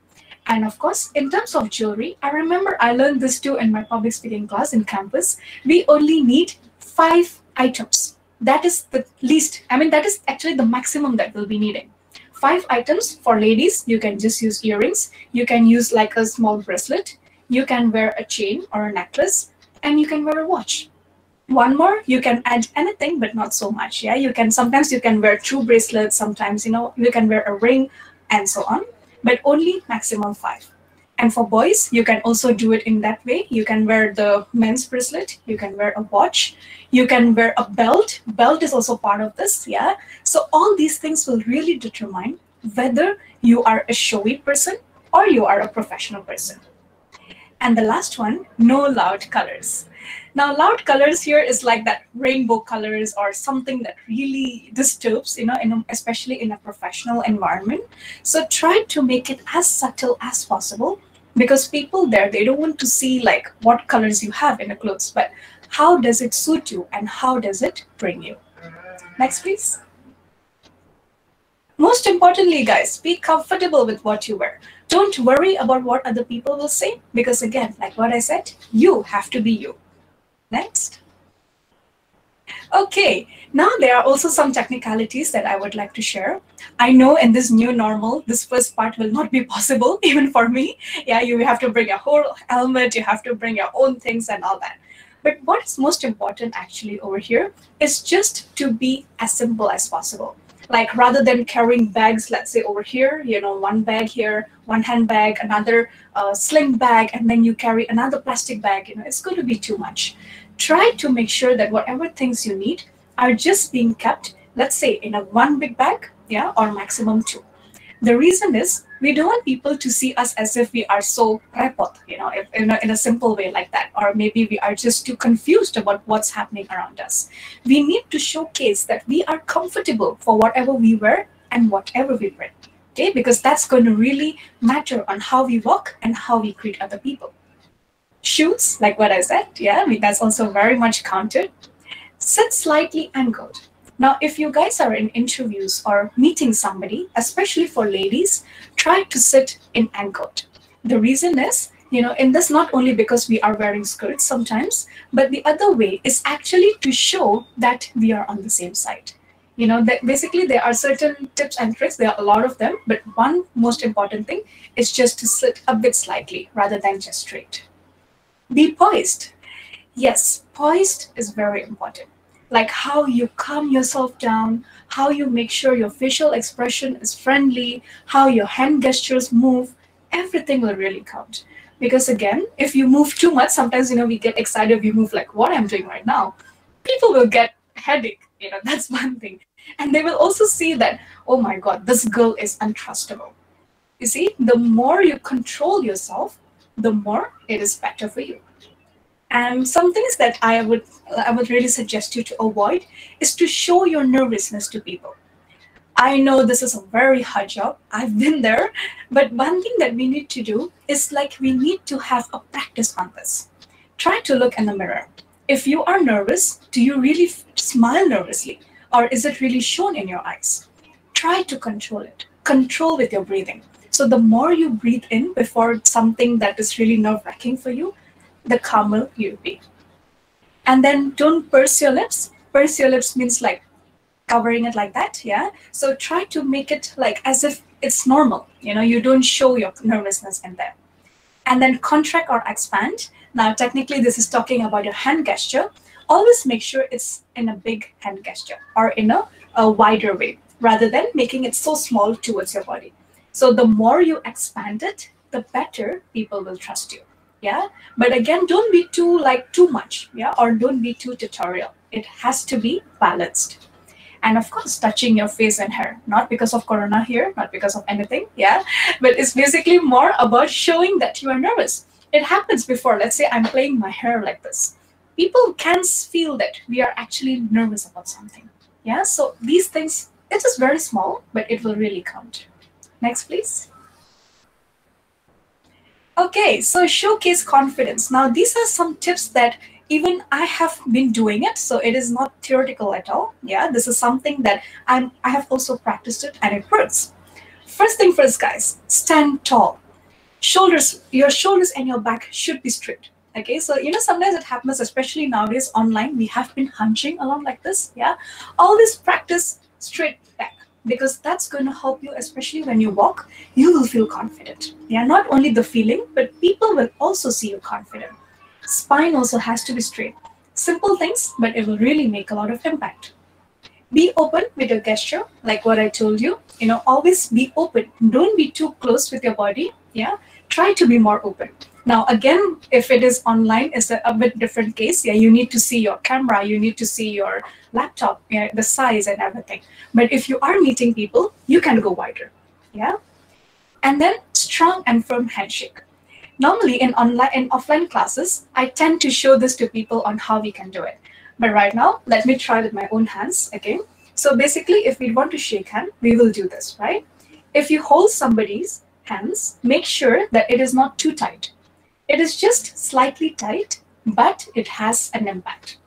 And of course, in terms of jewelry, I remember I learned this too in my public speaking class in campus. We only need 5 items. That is the least, that is actually the maximum that we'll be needing. 5 items for ladies, you can just use earrings. You can use like a small bracelet. You can wear a chain or a necklace, and you can wear a watch. One more, you can add anything, but not so much. Yeah, sometimes you can wear 2 bracelets. Sometimes, you can wear a ring and so on. But only maximum 5. And for boys, you can also do it in that way. You can wear the men's bracelet. You can wear a watch. You can wear a belt. Belt is also part of this, yeah. So all these things will really determine whether you are a showy person or you are a professional person. And the last one, no loud colors. Now, loud colors here is like that rainbow colors or something that really disturbs, especially in a professional environment. So try to make it as subtle as possible because people there, they don't want to see like what colors you have in the clothes, but how does it suit you and how does it bring you? Next, please. Most importantly, guys, be comfortable with what you wear. Don't worry about what other people will say because again, like what I said, you have to be you. Next. Okay, now there are also some technicalities that I would like to share. I know in this new normal, this first part will not be possible, even for me. Yeah, you have to bring your whole helmet, you have to bring your own things and all that. But what is most important actually over here is just to be as simple as possible. Like rather than carrying bags, let's say over here, one bag here, one handbag, another sling bag, and then you carry another plastic bag, it's going to be too much. Try to make sure that whatever things you need are just being kept, let's say in a one big bag, yeah, or maximum 2. The reason is we don't want people to see us as if we are so repot, if, in a simple way like that, or maybe we are just too confused about what's happening around us. We need to showcase that we are comfortable for whatever we wear and whatever we wear, okay? Because that's going to really matter on how we walk and how we greet other people. Shoes, like what I said, yeah, that's also very much counted. Sit slightly angled. Now, if you guys are in interviews or meeting somebody, especially for ladies, try to sit in angled. The reason is, in this, not only because we are wearing skirts sometimes, but the other way is actually to show that we are on the same side. That basically there are certain tips and tricks, there are a lot of them, but one most important thing is just to sit a bit slightly rather than just straight. Be poised. Yes, poised is very important. Like how you calm yourself down, how you make sure your facial expression is friendly, how your hand gestures move, everything will really count. Because again, if you move too much, sometimes we get excited, we move like what I'm doing right now. People will get headache, that's one thing. And they will also see that, oh my God, this girl is untrustable. You see, the more you control yourself, the more it is better for you. And some things that I would really suggest you to avoid is to show your nervousness to people. I know this is a very hard job. I've been there, but one thing that we need to do is like we need to have a practice on this. Try to look in the mirror. If you are nervous, do you really smile nervously, or is it really shown in your eyes? Try to control it. Control with your breathing. So the more you breathe in before something that is really nerve-wracking for you, the calmer you'll be. And then don't purse your lips. Purse your lips means like covering it like that, yeah? So try to make it like as if it's normal, you don't show your nervousness in there. And then contract or expand. Now, technically, this is talking about your hand gesture. Always make sure it's in a big hand gesture or in a wider way, rather than making it so small towards your body. So the more you expand it, the better people will trust you. Yeah, but again, don't be too much, yeah, or don't be too tutorial. It has to be balanced. And of course, touching your face and hair, not because of corona here, not because of anything, yeah, but it's basically more about showing that you are nervous. It happens before, let's say I'm playing my hair like this. People can feel that we are actually nervous about something. Yeah, so these things, it is very small, but it will really count. Next, please. Okay, so showcase confidence. Now, these are some tips that even I have been doing it, so it is not theoretical at all. Yeah, this is something that I have also practiced it, and it works. First thing first, guys, stand tall. Your shoulders and your back should be straight. Okay, so sometimes it happens, especially nowadays online, we have been hunching along like this. Yeah, always practice straight back, because that's going to help you, especially when you walk, you will feel confident. Yeah, not only the feeling, but people will also see you confident. Spine also has to be straight. Simple things, but it will really make a lot of impact. Be open with your gesture, like what I told you. Always be open. Don't be too close with your body. Yeah, try to be more open. Now, again, if it is online, it's a bit different case. Yeah, you need to see your camera, you need to see your laptop, the size and everything. But if you are meeting people, you can go wider. Yeah, and then strong and firm handshake. Normally in offline classes, I tend to show this to people on how we can do it. But right now, let me try with my own hands again. So basically, if we want to shake hand, we will do this, right? If you hold somebody's hands, make sure that it is not too tight. It is just slightly tight, but it has an impact.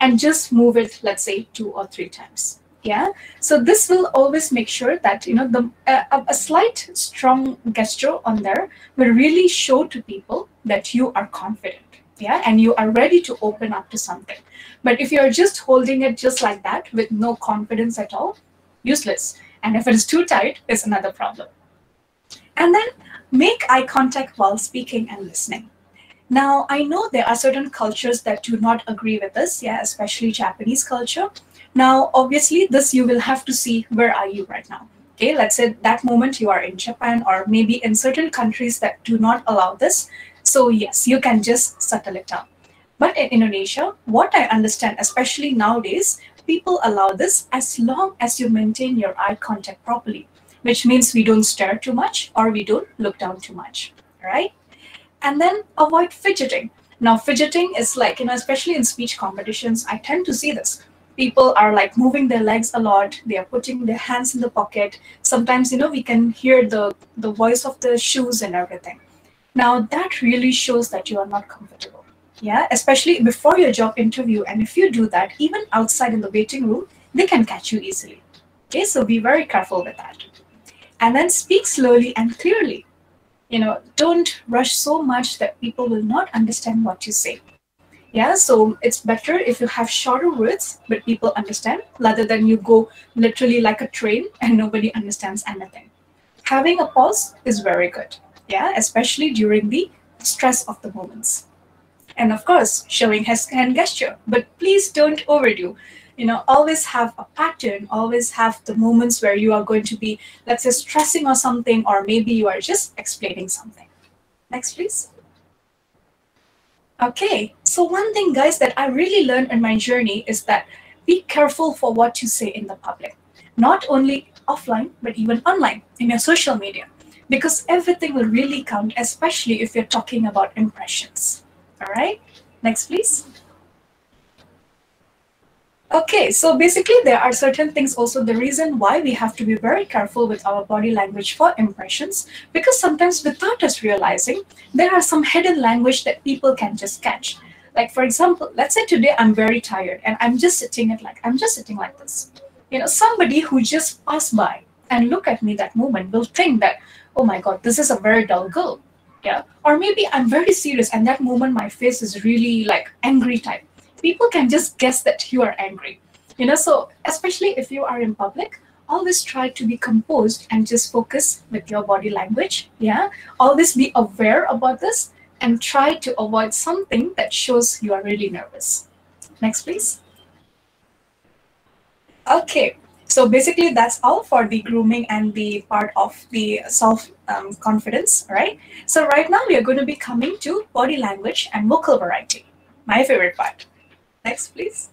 And just move it, let's say, 2 or 3 times. Yeah, so this will always make sure that a slight strong gesture on there will really show to people that you are confident, yeah, and you are ready to open up to something. But if you're just holding it just like that with no confidence at all, useless. And if it is too tight, it's another problem. And then make eye contact while speaking and listening. Now, I know there are certain cultures that do not agree with this, yeah, especially Japanese culture. Now, obviously, this you will have to see where are you right now. Okay, let's say that moment you are in Japan or maybe in certain countries that do not allow this. So yes, you can just settle it down. But in Indonesia, what I understand, especially nowadays, people allow this as long as you maintain your eye contact properly, which means we don't stare too much or we don't look down too much, right? And then avoid fidgeting. Now, fidgeting is like, especially in speech competitions, I tend to see this. People are like moving their legs a lot. They are putting their hands in the pocket. Sometimes, we can hear the voice of the shoes and everything. Now, that really shows that you are not comfortable. Yeah, especially before your job interview. And if you do that, even outside in the waiting room, they can catch you easily. Okay, so be very careful with that. And then speak slowly and clearly. Don't rush so much that people will not understand what you say. Yeah, so it's better if you have shorter words, but people understand, rather than you go literally like a train and nobody understands anything. Having a pause is very good, yeah, especially during the stress of the moments. And of course, showing hand gesture. But please don't overdo. Always have a pattern, always have the moments where you are going to be, let's say, stressing or something, or maybe you are just explaining something. Next, please. Okay, so one thing, guys, that I really learned in my journey is that be careful for what you say in the public, not only offline, but even online in your social media, because everything will really count, especially if you're talking about impressions. All right, next, please. Okay, so basically there are certain things also, the reason why we have to be very careful with our body language for impressions, because sometimes without us realizing, there are some hidden language that people can just catch. Like for example, let's say today I'm very tired and I'm just sitting like this. Somebody who just passed by and look at me that moment will think that, oh my God, this is a very dull girl. Yeah. Or maybe I'm very serious and that moment my face is really like angry type. People can just guess that you are angry. So especially if you are in public, always try to be composed and just focus with your body language. Yeah. Always be aware about this and try to avoid something that shows you are really nervous. Next, please. Okay. So basically that's all for the grooming and the part of the self-confidence, right? So right now we are going to be coming to body language and vocal variety, my favorite part. Next, please.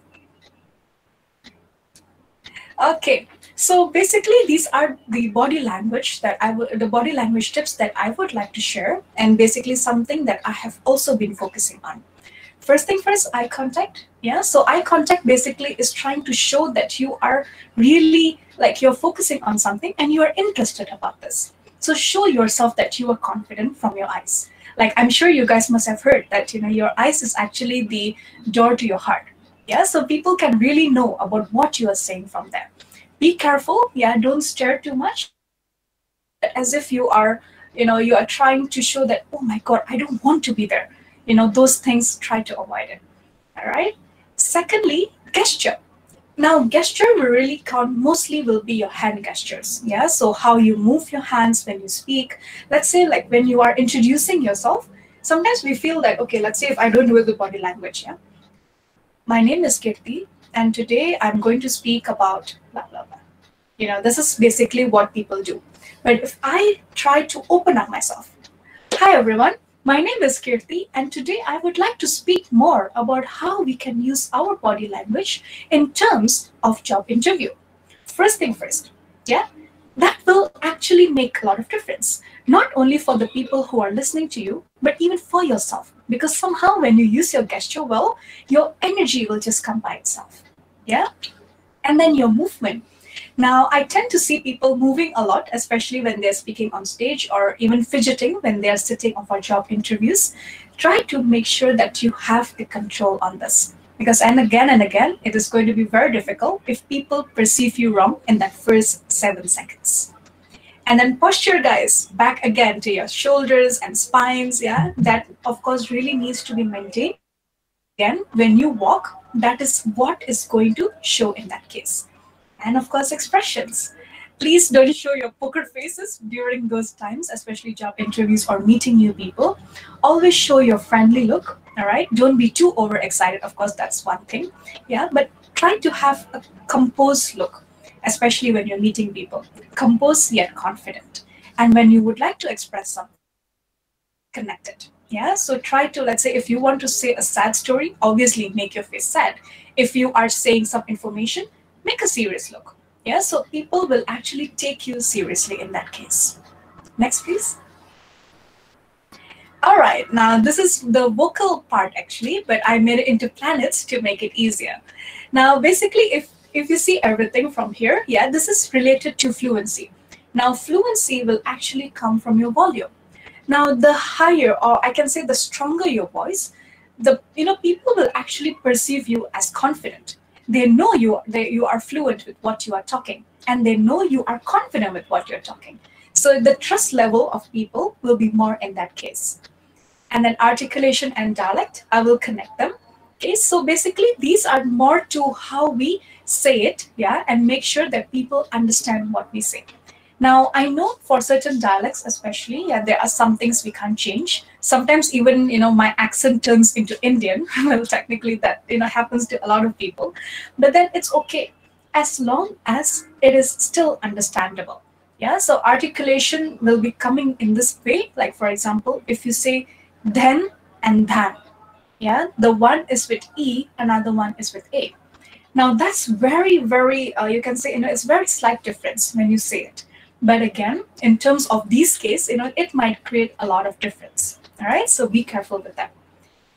Okay, so basically these are the body language that the body language tips that I would like to share, and basically something that I have also been focusing on. First thing first, eye contact. Yeah, so eye contact basically is trying to show that you are really like you're focusing on something and you are interested about this. So show yourself that you are confident from your eyes. Like I'm sure you guys must have heard that your eyes is actually the door to your heart. Yeah, so people can really know about what you are saying from there. Be careful. Yeah, don't stare too much, as if you are trying to show that, oh my God, I don't want to be there. Those things, try to avoid it. All right. Secondly, gesture. Now, gesture will really count, mostly will be your hand gestures. Yeah, so how you move your hands when you speak. Let's say like when you are introducing yourself, sometimes we feel that, okay, let's say if I don't do the body language, yeah. My name is Kirti, and today I'm going to speak about blah, blah, blah. This is basically what people do. But if I try to open up myself, hi everyone, my name is Kirti, and today I would like to speak more about how we can use our body language in terms of job interview. First thing first, yeah, that will actually make a lot of difference, not only for the people who are listening to you, but even for yourself. Because somehow when you use your gesture well, your energy will just come by itself. Yeah, and then your movement. Now, I tend to see people moving a lot, especially when they're speaking on stage or even fidgeting when they're sitting for job interviews. Try to make sure that you have the control on this. Because and again, it is going to be very difficult if people perceive you wrong in that first 7 seconds. And then posture, guys, back again to your shoulders and spines. Yeah, that of course really needs to be maintained. Again, when you walk, that is what is going to show in that case. And of course, expressions. Please don't show your poker faces during those times, especially job interviews or meeting new people. Always show your friendly look, all right? Don't be too overexcited. Of course, that's one thing. Yeah, but try to have a composed look, especially when you're meeting people. Composed yet confident. And when you would like to express something, connected. Yeah, so try to, let's say, if you want to say a sad story, obviously make your face sad. If you are saying some information, make a serious look. Yeah, so people will actually take you seriously in that case. Next, please. All right, now this is the vocal part actually, but I made it into planets to make it easier. Now, basically, if you see everything from here, yeah, this is related to fluency. Now, fluency will actually come from your volume. Now, the higher, or I can say the stronger your voice, people will actually perceive you as confident. They know you are fluent with what you are talking, and they know you are confident with what you're talking. So the trust level of people will be more in that case. And then articulation and dialect, I will connect them. Okay, so basically these are more to how we say it, yeah, and make sure that people understand what we say. Now, I know for certain dialects, especially, yeah, there are some things we can't change. Sometimes even, my accent turns into Indian. Well, technically that, happens to a lot of people. But then it's okay as long as it is still understandable. Yeah, so articulation will be coming in this way. Like, for example, if you say then and than, yeah, the one is with E, another one is with A. Now that's very, very, you can say, it's very slight difference when you say it. But again, in terms of these case, it might create a lot of difference. All right, so be careful with that.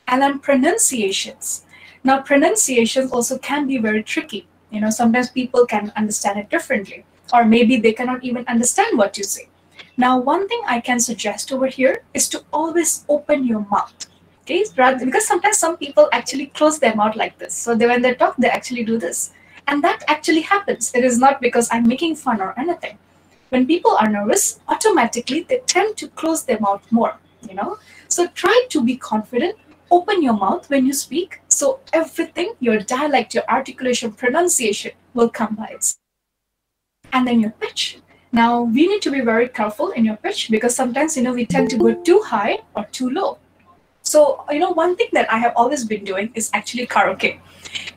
And then pronunciations. Now pronunciations also can be very tricky. Sometimes people can understand it differently, or maybe they cannot even understand what you say. Now, one thing I can suggest over here is to always open your mouth. Okay, because sometimes some people actually close their mouth like this. So when they talk, they actually do this. And that actually happens. It is not because I'm making fun or anything. When people are nervous, automatically they tend to close their mouth more. So try to be confident, open your mouth when you speak. So everything, your dialect, your articulation, pronunciation will come by itself. And then your pitch. Now, we need to be very careful in your pitch because sometimes, we tend to go too high or too low. So, one thing that I have always been doing is actually karaoke.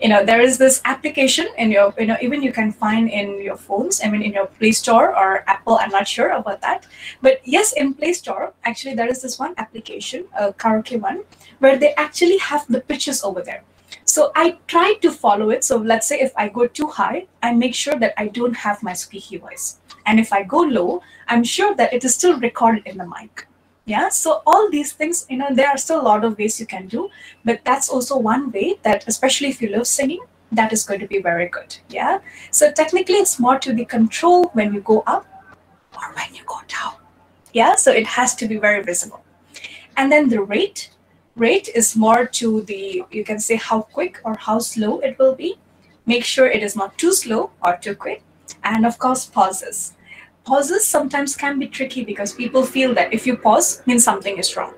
There is this application in your, even you can find in your phones, in your Play Store or Apple, I'm not sure about that. But yes, in Play Store, actually, there is this one application, a karaoke one, where they actually have the pitches over there. So I try to follow it. So let's say if I go too high, I make sure that I don't have my squeaky voice. And if I go low, I'm sure that it is still recorded in the mic. Yeah, so all these things, there are still a lot of ways you can do, but that's also one way that, especially if you love singing, that is going to be very good. Yeah, so technically it's more to the control when you go up or when you go down. Yeah, so it has to be very visible. And then the rate is more to the, you can say how quick or how slow it will be. Make sure it is not too slow or too quick. And of course, pauses. Pauses sometimes can be tricky because people feel that if you pause, means something is wrong.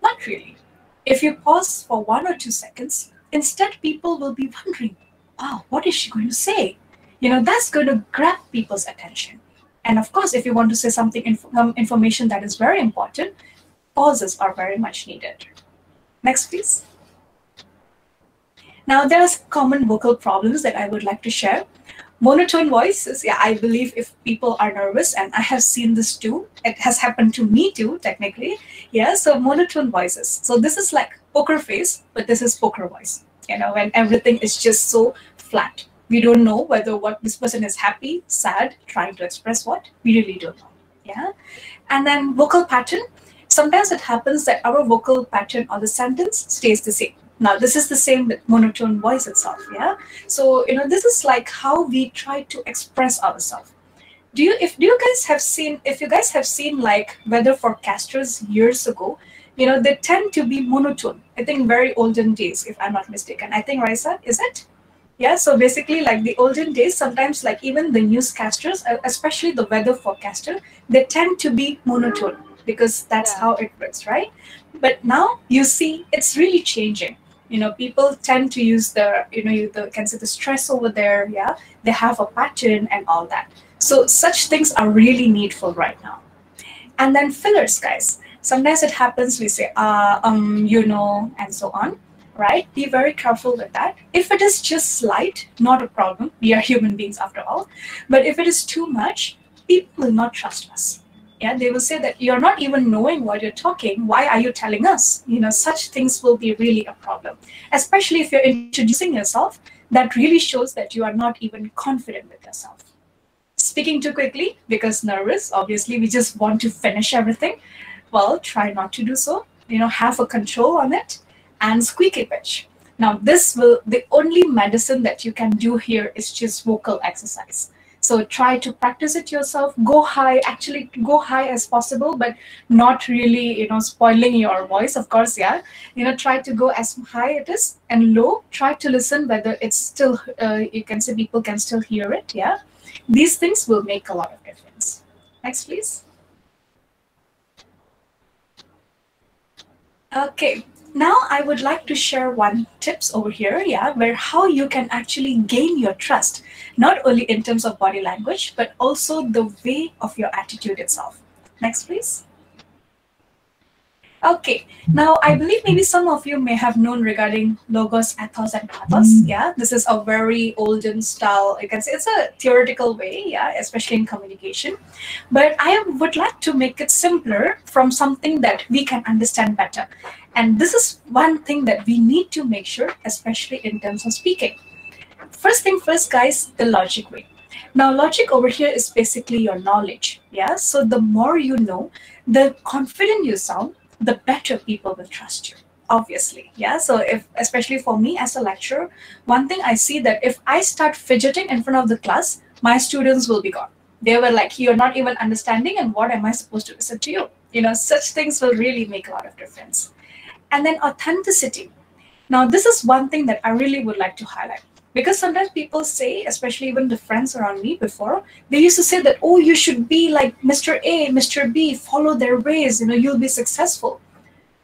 Not really. If you pause for 1 or 2 seconds, instead people will be wondering, wow, what is she going to say? That's going to grab people's attention. And of course, if you want to say something, information that is very important, pauses are very much needed. Next, please. Now, there are common vocal problems that I would like to share. Monotone voices, yeah, I believe if people are nervous, and I have seen this too, it has happened to me too, technically. Yeah, so monotone voices. So this is like poker face, but this is poker voice. When everything is just so flat. We don't know whether what this person is happy, sad, trying to express what. We really don't know. Yeah. And then vocal pattern. Sometimes it happens that our vocal pattern or the sentence stays the same. Now, this is the same with monotone voice itself, yeah? So, this is like how we try to express ourselves. If you guys have seen like weather forecasters years ago, they tend to be monotone. I think very olden days, if I'm not mistaken. I think, Raisa, is it? Yeah, so basically like the olden days, sometimes like even the newscasters, especially the weather forecaster, they tend to be monotone because that's how it works, right? But now you see it's really changing. People tend to use the, you can see the stress over there. Yeah, they have a pattern and all that. So such things are really needful right now. And then fillers, guys. Sometimes it happens, we say, and so on, right? Be very careful with that. If it is just slight, not a problem. We are human beings after all. But if it is too much, people will not trust us. Yeah, they will say that you're not even knowing what you're talking. Why are you telling us? Such things will be really a problem, especially if you're introducing yourself. That really shows that you are not even confident with yourself. Speaking too quickly because nervous, obviously, we just want to finish everything. Well, try not to do so. Have a control on it. And squeaky pitch. Now, the only medicine that you can do here is just vocal exercise. So try to practice it yourself. Go high, actually go high as possible, but not really, spoiling your voice, of course, yeah. Try to go as high it is and low. Try to listen whether it's still, you can say people can still hear it, yeah. These things will make a lot of difference. Next, please. Okay, now I would like to share one tips over here, yeah, where how you can actually gain your trust, not only in terms of body language, but also the way of your attitude itself. Next, please. Okay, now I believe maybe some of you may have known regarding logos, ethos, and pathos. Yeah, this is a very olden style. You can say it's a theoretical way, yeah, especially in communication. But I would like to make it simpler from something that we can understand better. And this is one thing that we need to make sure, especially in terms of speaking. First thing first, guys, the logic way. Now, logic over here is basically your knowledge. Yeah. So the more you know, the confident you sound, the better people will trust you. Obviously. Yeah. So if especially for me as a lecturer, one thing I see that if I start fidgeting in front of the class, my students will be gone. They were like, you're not even understanding, and what am I supposed to listen to you? You know, such things will really make a lot of difference. And then authenticity. Now, this is one thing that I really would like to highlight because sometimes people say, especially even the friends around me before, they used to say that, oh, you should be like Mr. A, Mr. B, follow their ways, you know, you'll be successful.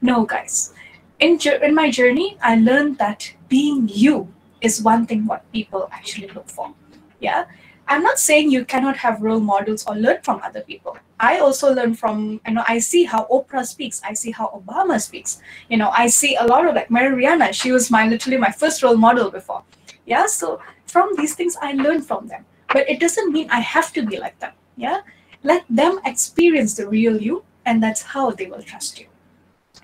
No, guys. In my journey, I learned that being you is one thing what people actually look for. Yeah. I'm not saying you cannot have role models or learn from other people. I also learn from, you know, I see how Oprah speaks. I see how Obama speaks. You know, I see a lot of like Mariana. She was literally my first role model before. Yeah. So from these things, I learn from them. But it doesn't mean I have to be like them. Yeah. Let them experience the real you, and that's how they will trust you.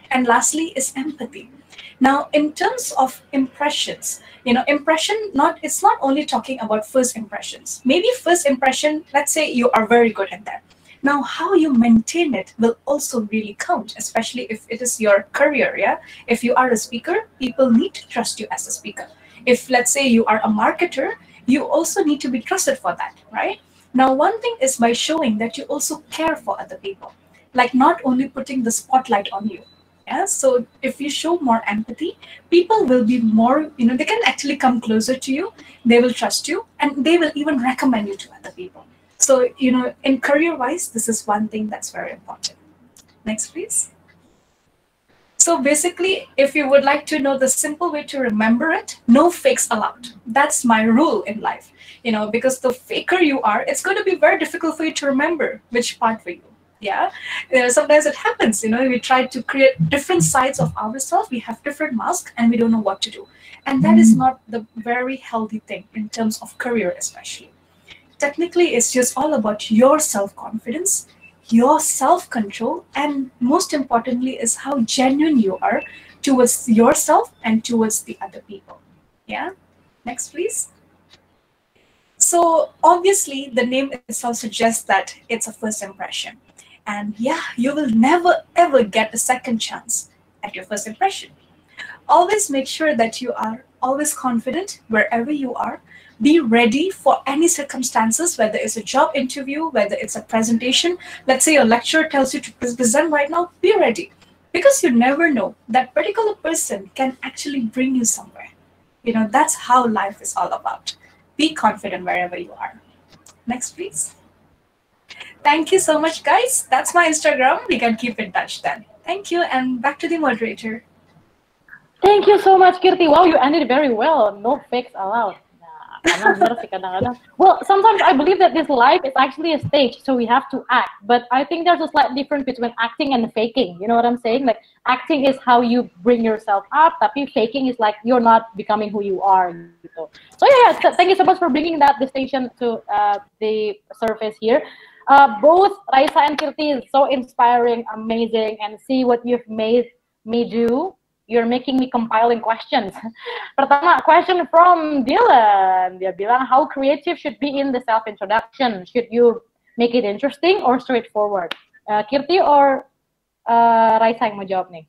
And lastly is empathy. Now, in terms of impressions, you know, it's not only talking about first impressions. Maybe first impression, let's say you are very good at that. Now, how you maintain it will also really count, especially if it is your career, yeah? If you are a speaker, people need to trust you as a speaker. If, let's say, you are a marketer, you also need to be trusted for that, right? Now, one thing is by showing that you also care for other people, like not only putting the spotlight on you. Yeah, so if you show more empathy, people will be more, you know, they can actually come closer to you, they will trust you, and they will even recommend you to other people. So, you know, in career wise, this is one thing that's very important. Next, please. So basically, if you would like to know the simple way to remember it, no fakes allowed. That's my rule in life, you know, because the faker you are, it's going to be very difficult for you to remember which part for you. Yeah, sometimes it happens, you know, we try to create different sides of ourselves, we have different masks and we don't know what to do, and that is not the very healthy thing in terms of career. Especially technically, it's just all about your self-confidence, your self-control, and most importantly is how genuine you are towards yourself and towards the other people. Yeah, next please. So obviously the name itself suggests that it's a first impression. And yeah, you will never ever get a second chance at your first impression. Always make sure that you are always confident wherever you are. Be ready for any circumstances, whether it's a job interview, whether it's a presentation. Let's say your lecturer tells you to present right now, be ready. Because you never know, that particular person can actually bring you somewhere. You know, that's how life is all about. Be confident wherever you are. Next, please. Thank you so much, guys. That's my Instagram. We can keep in touch then. Thank you, and back to the moderator. Thank you so much, Kirti. Wow, you ended very well. No fakes allowed. Well, sometimes I believe that this life is actually a stage, so we have to act. But I think there's a slight difference between acting and faking. You know what I'm saying? Like acting is how you bring yourself up, tapi faking is like you're not becoming who you are. So yeah, thank you so much for bringing that distinction to the surface here. Both Raisa and Kirti is so inspiring, amazing, and see what you've made me do. You're making me compiling questions. Pertama, question from Dylan. Dia bilang, how creative should be in the self-introduction? Should you make it interesting or straightforward? Kirti or Raisa yang mau jawab nih?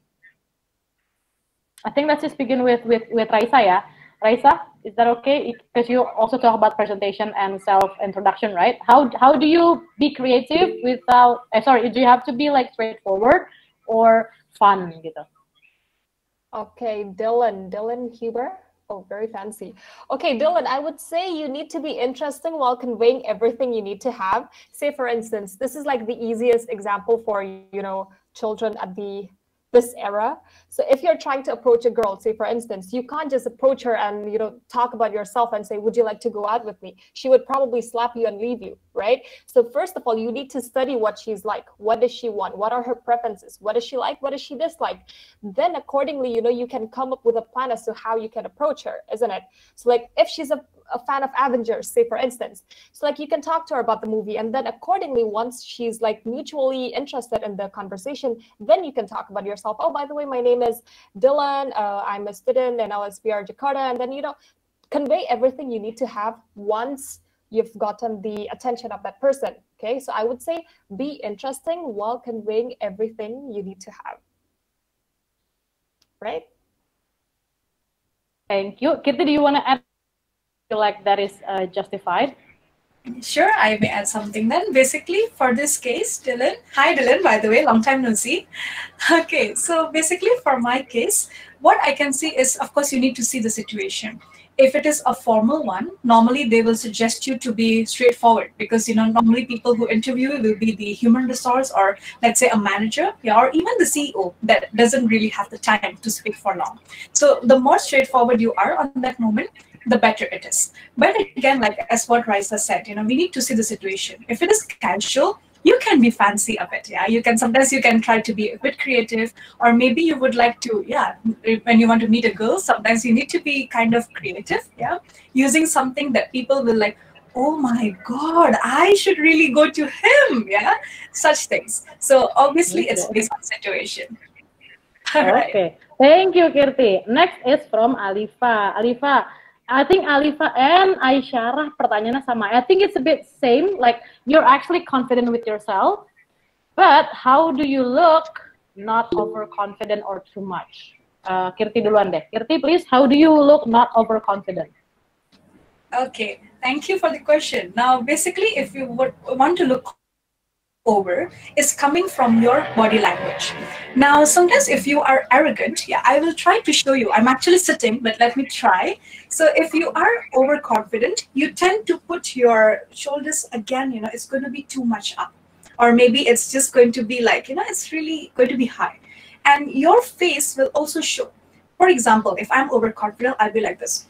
I think let's just begin with Raisa ya. Raisa, is that okay? Because you also talk about presentation and self-introduction, right? How do you be creative without, do you have to be like straightforward or fun gitu? Okay, Dylan Huber. Oh, very fancy. Okay, Dylan, I would say you need to be interesting while conveying everything you need to have. Say, for instance, this is like the easiest example for, you know, children at the this era. So if you're trying to approach a girl, say for instance, you can't just approach her and talk about yourself and say, would you like to go out with me? She would probably slap you and leave you, right? So first of all, you need to study what she's like. What does she want? What are her preferences? What does she like? What does she dislike? Then accordingly, you can come up with a plan as to how you can approach her, isn't it? So like if she's a fan of Avengers, say for instance, so like you can talk to her about the movie, and then accordingly, once she's like mutually interested in the conversation, then you can talk about yourself. Oh, by the way, my name is Dylan, I'm a student in LSPR Jakarta, and then convey everything you need to have once you've gotten the attention of that person. Okay, so I would say be interesting while conveying everything you need to have, right? Thank you. Kitty, do you want to add? Feel like that is justified? Sure, I may add something then. Basically, for this case, Dylan, hi Dylan, by the way, long time no see. Okay, so basically for my case, what I can see is, of course, you need to see the situation. If it is a formal one, normally they will suggest you to be straightforward because, normally people who interview will be the human resource or let's say a manager, yeah, or even the CEO that doesn't really have the time to speak for long. So the more straightforward you are on that moment, the better it is. But again, like as what Raisa said, we need to see the situation. If it is casual, you can be fancy a bit. Yeah, sometimes you can try to be a bit creative, or maybe you would like to, yeah, when you want to meet a girl, sometimes you need to be kind of creative, yeah, using something that people will like, oh my God, I should really go to him, yeah, such things. So obviously it's based on situation. Okay, thank you, Kirti. Next is from Alifa. Alifa, I think Alifa and Aisyarah pertanyaannya sama. I think it's a bit same, like you're actually confident with yourself, but how do you look not overconfident or too much? Kirti duluan deh. Kirti, please, how do you look not overconfident? Okay, thank you for the question. Now, basically, if you would want to look over is coming from your body language. Now, sometimes if you are arrogant, yeah, I will try to show you. I'm actually sitting, but let me try. So if you are overconfident, you tend to put your shoulders again, it's going to be too much up. Or maybe it's just going to be like, it's really going to be high. And your face will also show. For example, if I'm overconfident, I'll be like this.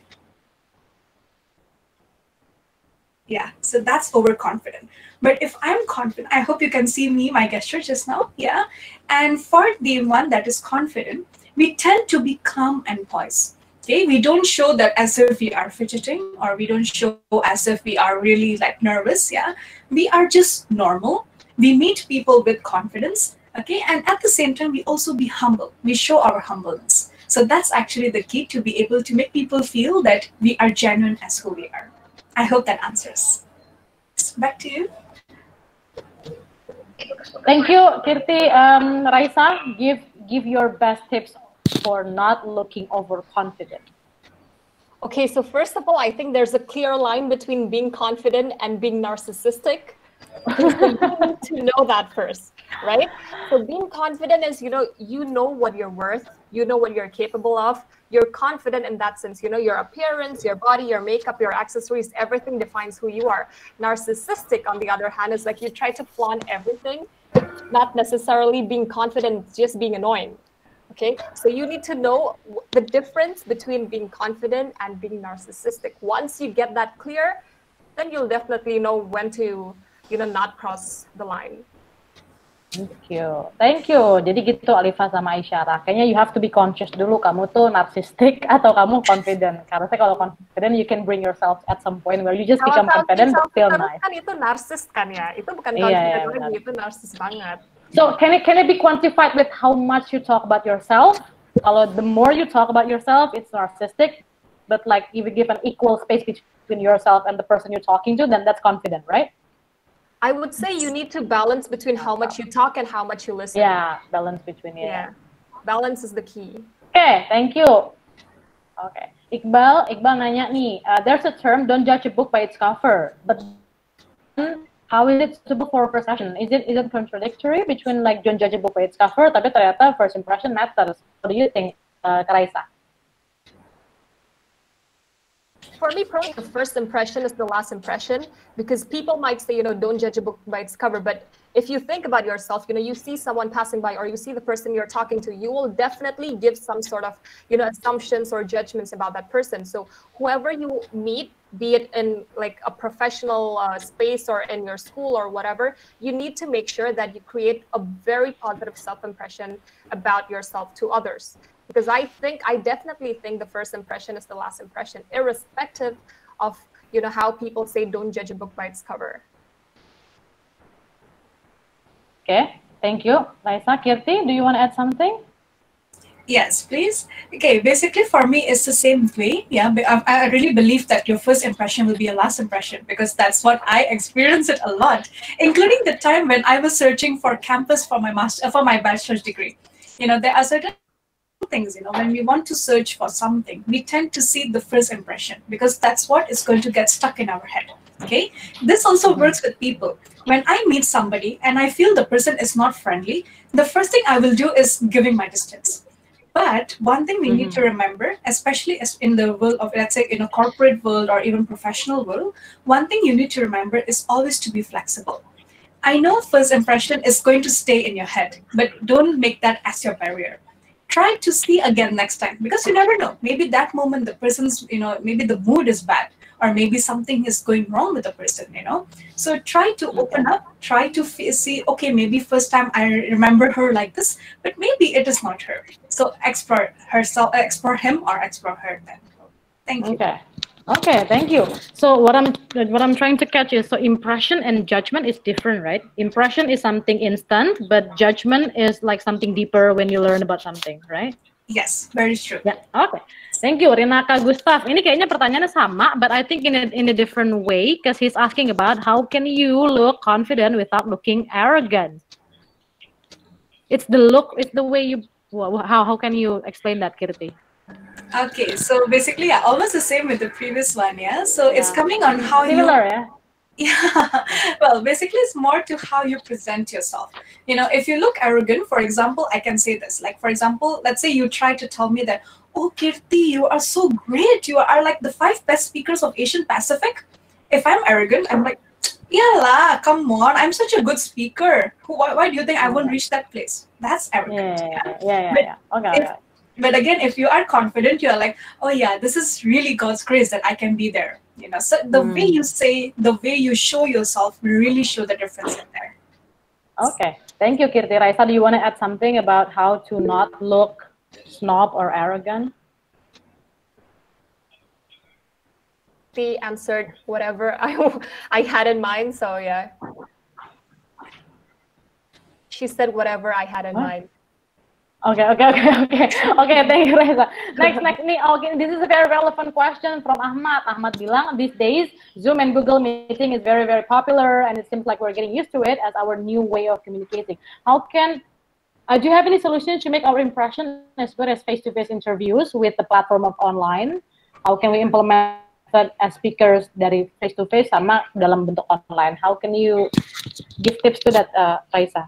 Yeah, so that's overconfident. But if I'm confident, I hope you can see me, my gesture just now. Yeah. And for the one that is confident, we tend to be calm and poised. Okay, we don't show that as if we are fidgeting, or we don't show as if we are really like nervous. Yeah, we are just normal. We meet people with confidence. Okay, and at the same time, we also be humble. We show our humbleness. So that's actually the key to be able to make people feel that we are genuine as who we are. I hope that answers. Back to you. Thank you, Kirti. Raisa, give your best tips for not looking overconfident. Okay, so first of all, I think there's a clear line between being confident and being narcissistic. So you need to know that first, right? So being confident is, you know what you're worth, you know what you're capable of, you're confident in that sense, your appearance, your body, your makeup, your accessories, everything defines who you are. Narcissistic, on the other hand, is like you try to flaunt everything, not necessarily being confident, just being annoying. Okay, so you need to know the difference between being confident and being narcissistic. Once you get that clear, then you'll definitely know when to not cross the line. Thank you. Jadi gitu Alifa sama Aisyarah. Kayaknya you have to be conscious dulu kamu tuh narcissistic atau kamu confident. Karena kalau confident you can bring yourself at some point where you just become confident but still nice. Kan itu narsis kan ya. Itu bukan confident lagi, itu narsis banget. So can it be quantified with how much you talk about yourself? Kalau the more you talk about yourself, it's narcissistic. But like if you give an equal space between yourself and the person you're talking to, then that's confident, right? I would say you need to balance between how much you talk and how much you listen. Yeah, balance between it. Yeah, balance is the key. Okay, thank you. Okay, Iqbal nanya nih, there's a term, don't judge a book by its cover, but how is it suitable for perception? Is it contradictory between like don't judge a book by its cover, tapi ternyata first impression matters? What do you think, Raisa? For me, probably the first impression is the last impression, because people might say, don't judge a book by its cover. But if you think about yourself, you see someone passing by or you see the person you're talking to, you will definitely give some sort of, assumptions or judgments about that person. So whoever you meet, be it in like a professional space or in your school or whatever, you need to make sure that you create a very positive self-impression about yourself to others. Because I definitely think the first impression is the last impression, irrespective of, how people say don't judge a book by its cover. Okay, thank you. Raisa, Kirti, do you want to add something? Yes, please. Okay, basically for me, it's the same way. Yeah, but I really believe that your first impression will be your last impression, because that's what I experienced it a lot, including the time when I was searching for campus for my bachelor's degree. There are certain things, when we want to search for something, we tend to see the first impression, because that's what is going to get stuck in our head. Okay, this also works with people. When I meet somebody and I feel the person is not friendly, the first thing I will do is giving my distance. But one thing we need to remember, especially as in the world of, let's say, in a corporate world or even professional world, one thing you need to remember is always to be flexible. I know first impression is going to stay in your head, but don't make that as your barrier. Try to see again next time, because you never know. Maybe that moment the person's, maybe the mood is bad, or maybe something is going wrong with the person. So try to open up, try to see, okay, maybe first time I remember her like this, but maybe it is not her. So explore herself, explore him or explore her then. Thank you. Okay. Okay, thank you. So what I'm trying to catch is, so impression and judgment is different, right? Impression is something instant, but judgment is like something deeper when you learn about something, right? Yes, very true. Ya, oke. Thank you, Rinaka Gustaf. Ini kayaknya pertanyaannya sama, but I think in a different way, because he's asking about how can you look confident without looking arrogant. It's the look, it's the way you. How can you explain that, Kirti? Okay, so basically, yeah, almost the same with the previous one, yeah. So it's coming on how Similar, you. yeah. Yeah, well, basically, it's more to how you present yourself. If you look arrogant, for example, I can say this. Like, for example, let's say you try to tell me that, oh, Kirti, you are so great. You are like the 5 best speakers of Asian Pacific. If I'm arrogant, I'm like, yeah, lah, come on. I'm such a good speaker. Why do you think I won't reach that place? That's arrogant. Yeah. Okay. But again, if you are confident, you're like, oh yeah, this is really God's grace that I can be there. So the way you say, the way you show yourself will really show the difference in there. Okay. Thank you, Kirti. Raisa, do you want to add something about how to not look snob or arrogant? They answered whatever I had in mind, so yeah. She said whatever I had in mind. Okay. Thank you, Reza. Next, nih. Okay, this is a very relevant question from Ahmad. Ahmad bilang, these days Zoom and Google Meeting is very, very popular, and it seems like we're getting used to it as our new way of communicating. How can do you have any solutions to make our impression as good as face-to-face interviews with the platform of online? How can we implement that as speakers dari face-to-face sama dalam bentuk online? How can you give tips to that, Raisa?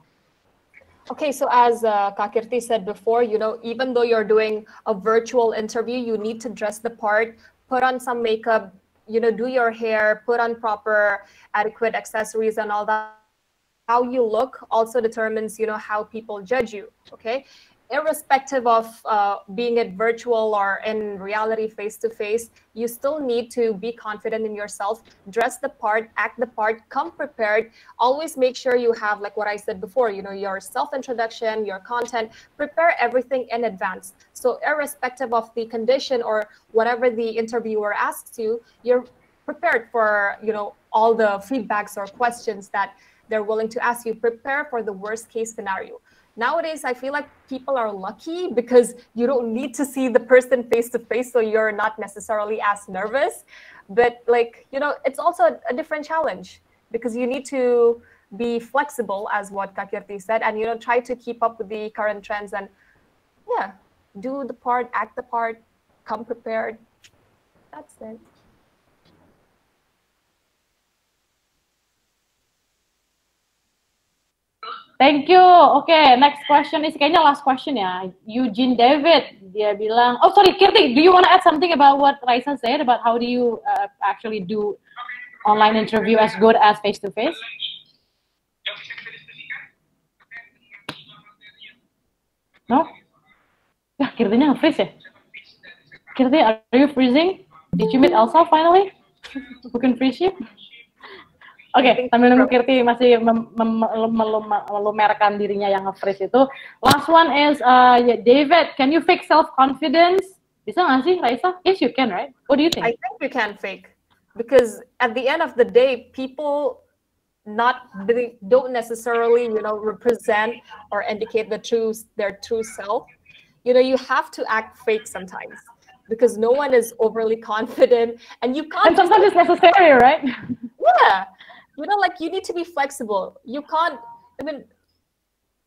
Okay, so as Kakirti said before, even though you're doing a virtual interview, you need to dress the part, put on some makeup, do your hair, put on proper, adequate accessories and all that. How you look also determines, how people judge you, okay? Irrespective of being it virtual or in reality face-to-face, you still need to be confident in yourself, dress the part, act the part, come prepared. Always make sure you have, like what I said before, your self-introduction, your content, prepare everything in advance. So irrespective of the condition or whatever the interviewer asks you, you're prepared for, all the feedbacks or questions that they're willing to ask you. Prepare for the worst case scenario. Nowadays, I feel like people are lucky because you don't need to see the person face to face, so you're not necessarily as nervous. But it's also a different challenge because you need to be flexible, as what Kakirti said, and try to keep up with the current trends and do the part, act the part, come prepared. That's it. Thank you. Okay, next question is kayaknya last question ya. Eugene David, dia bilang, oh sorry, Kirti, do you want to add something about what Raisa said about how do you actually do online interview as good as face-to-face? No? Ya, Kirtinya nge-freeze ya? Kirti, are you freezing? Did you meet Elsa finally? Who can freeze you? Oke, sambil nunggu Kirti masih melumerkan dirinya yang nge-freeze itu. Last one is David, can you fake self-confidence? Bisa nggak sih, Raisa? Yes, you can, right? What do you think? I think you can fake. Because at the end of the day, people don't necessarily, represent or indicate their true self. You have to act fake sometimes because no one is overly confident, and you can't. And sometimes it's necessary, right? Yeah, you need to be flexible. You can't. I mean,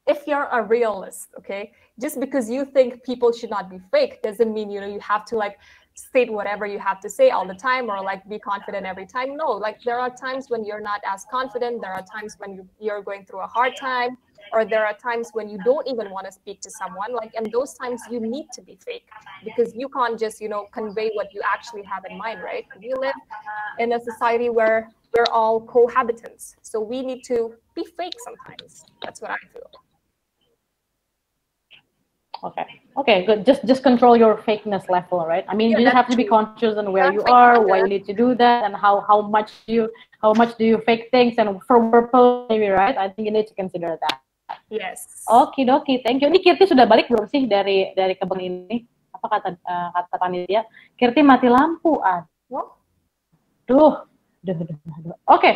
if you're a realist, okay, just because you think people should not be fake doesn't mean you have to state whatever you have to say all the time or be confident every time. No, there are times when you're not as confident. There are times when you're going through a hard time, or there are times when you don't even want to speak to someone. And those times you need to be fake because you can't just convey what you actually have in mind, right? We live in a society where we're all cohabitants, so we need to be fake sometimes. That's what I feel. Okay, good. Just control your fakeness level, right? I mean, you just have to be conscious on where you are, why you need to do that, and how much do you fake things, and for purpose, maybe, right? I think you need to consider that. Yes. Oke, thank you. Ini Kirti sudah balik belum sih dari kebun ini? Apa kata panitia? Kirti mati lampu, Duh. Oke.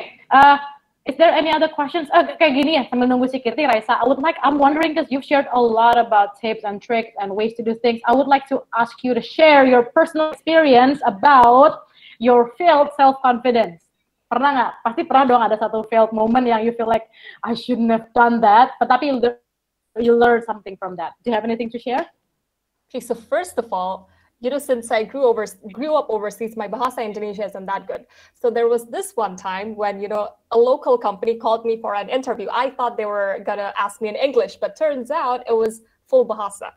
Is there any other questions? Kayak gini ya, sambil nunggu si Kirti, Raisa, I'm wondering, because you've shared a lot about tips and tricks and ways to do things. I would like to ask you to share your personal experience about your failed self-confidence. Pernah nggak? Pasti pernah dong ada satu failed moment yang you feel like, I shouldn't have done that, but tapi you learn something from that. Do you have anything to share? Okay, so first of all, since I grew up overseas, my Bahasa Indonesia isn't that good. So there was this one time when, a local company called me for an interview. I thought they were gonna ask me in English, but turns out it was full Bahasa.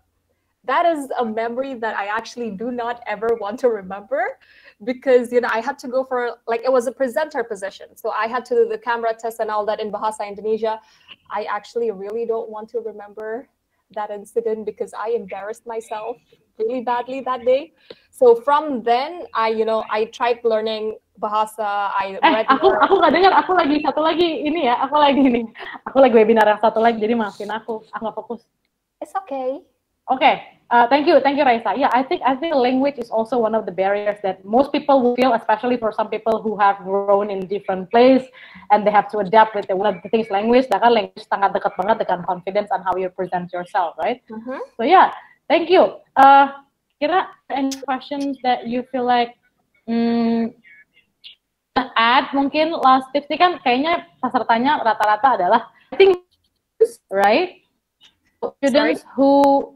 That is a memory that I actually do not ever want to remember because, I had to go for, it was a presenter position. So I had to do the camera test and all that in Bahasa Indonesia. I actually really don't want to remember that incident because I embarrassed myself really badly that day. So from then, I tried learning Bahasa. I read. Aku nggak dengar. Aku lagi satu lagi ini ya. Aku lagi webinar yang satu lagi. Jadi maafin aku nggak fokus. It's okay. Okay. Thank you, Raisa. Yeah, I think language is also one of the barriers that most people will feel, especially for some people who have grown in different place and they have to adapt with one of the things language. Sedangkan language sangat dekat banget dengan confidence and how you present yourself, right? Mm-hmm. So yeah, thank you. Kira any questions that you feel like add mungkin last tips ini kan kayaknya pesertanya rata-rata adalah I think right students who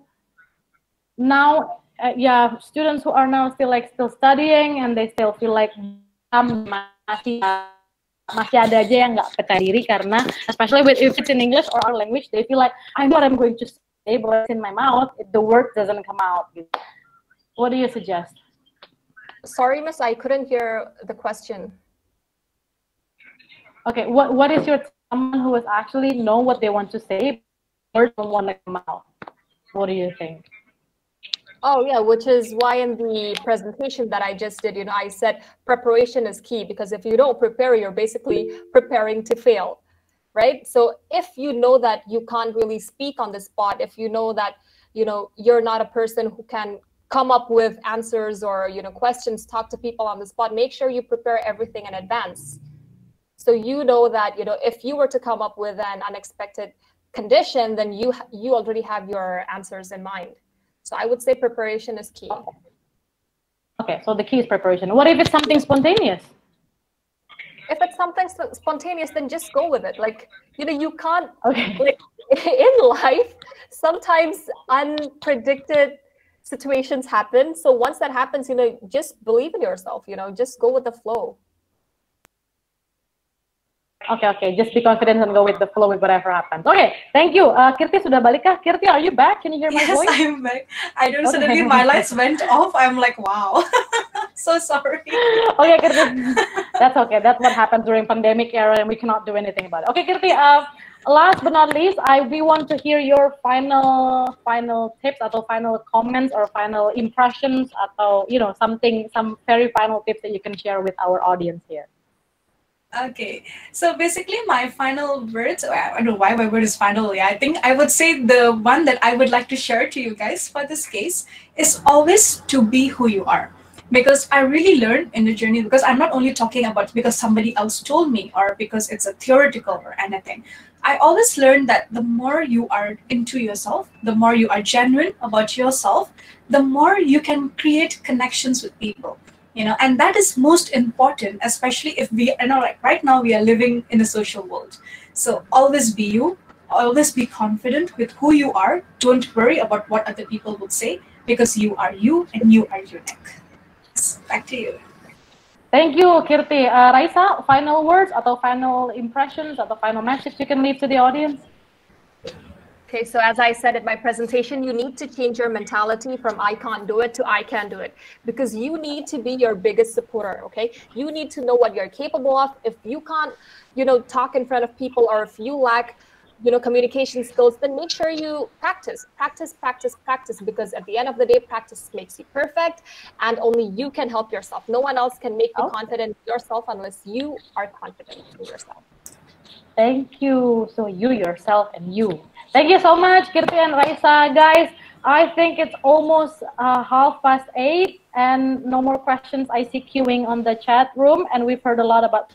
now students who are now still studying and they still feel like masih ada aja yang nggak percaya diri karena especially if it's in English or our language they feel like I know what I'm going to say but it's in my mouth the word doesn't come out. What do you suggest? Sorry, Miss, I couldn't hear the question. Okay, what is your someone who is actually know what they want to say words don't want to come out? What do you think? Oh, yeah, which is why in the presentation that I just did, I said preparation is key because if you don't prepare, you're basically preparing to fail, right? So if you know that you can't really speak on the spot, if you know that, you're not a person who can come up with answers or, questions, talk to people on the spot, make sure you prepare everything in advance. So you know that, if you were to come up with an unexpected condition, then you already have your answers in mind. So I would say preparation is key. Okay, so the key is preparation. What if it's something spontaneous? If it's something spontaneous, then just go with it. You can't, okay. In life, sometimes unpredicted situations happen. So once that happens, just believe in yourself, just go with the flow. Okay. Just be confident and go with the flow with whatever happens. Okay, thank you. Kirti sudah balik kah? Kirti, are you back? Can you hear my Yes, voice? I'm back. I don't Okay. suddenly my lights went off. I'm like, wow. So sorry. Okay, Kirti. That's okay. That's what happens during pandemic era, and we cannot do anything about it. Okay, Kirti. Last but not least, we want to hear your final tips atau final comments or final impressions atau some very final tips that you can share with our audience here. Okay, so basically my final words, I don't know why my word is final. Yeah, I think I would say the one that I would like to share to you guys for this case is always to be who you are. Because I really learned in the journey, because I'm not only talking about because somebody else told me or because it's a theoretical or anything. I always learned that the more you are into yourself, the more you are genuine about yourself, the more you can create connections with people. And that is most important, especially if we, like right now we are living in a social world. So always be you, always be confident with who you are. Don't worry about what other people would say, because you are you and you are unique. Back to you. Thank you, Kirti. Raisa, final words atau final impressions atau final message you can leave to the audience? Okay, so as I said in my presentation, you need to change your mentality from I can't do it to I can do it, because you need to be your biggest supporter, okay? You need to know what you're capable of. If you can't, talk in front of people, or if you lack, communication skills, then make sure you practice, because at the end of the day, practice makes you perfect, and only you can help yourself. No one else can make you confident in yourself unless you are confident in yourself. Thank you. So you, yourself, and you. Thank you so much, Kirti and Raisa. Guys, I think it's almost 8:30, and no more questions. I see queuing on the chat room, and we've heard a lot about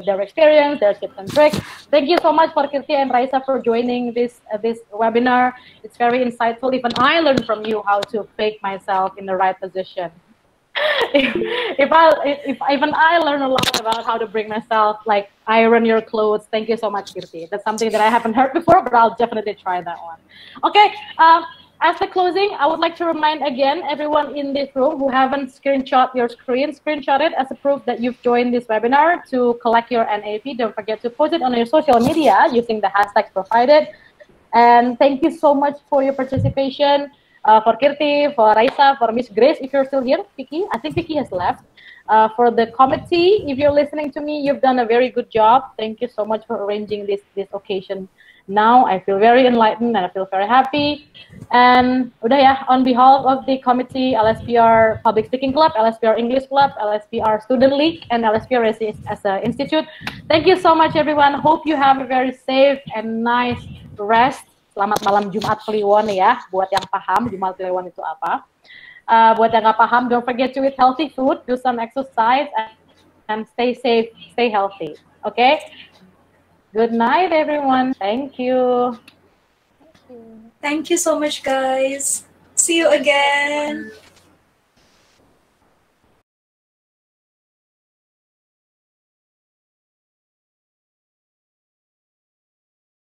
their experience, their tips and tricks. Thank you so much for Kirti and Raisa for joining this webinar. It's very insightful. Even I learned from you how to fake myself in the right position. if even I learn a lot about how to bring myself, like iron your clothes. Thank you so much, Kirti. That's something that I haven't heard before, but I'll definitely try that one. Okay, as the closing, I would like to remind again everyone in this room who haven't screenshot your screen, screenshot it as a proof that you've joined this webinar to collect your NAP. Don't forget to post it on your social media using the hashtags provided. And thank you so much for your participation. For Kirti, for Raisa, for Miss Grace, if you're still here, Vicky, I think Vicky has left. For the committee, if you're listening to me, you've done a very good job. Thank you so much for arranging this occasion. Now I feel very enlightened and I feel very happy. And udah ya, on behalf of the committee, LSPR Public Speaking Club, LSPR English Club, LSPR Student League, and LSPR as an institute, thank you so much, everyone. Hope you have a very safe and nice rest. Selamat malam Jumat Kliwon ya, buat yang paham Jumat Kliwon itu apa. Buat yang nggak paham, don't forget to eat healthy food, do some exercise, and stay safe, stay healthy. Okay? Good night, everyone. Thank you. Thank you so much, guys. See you again.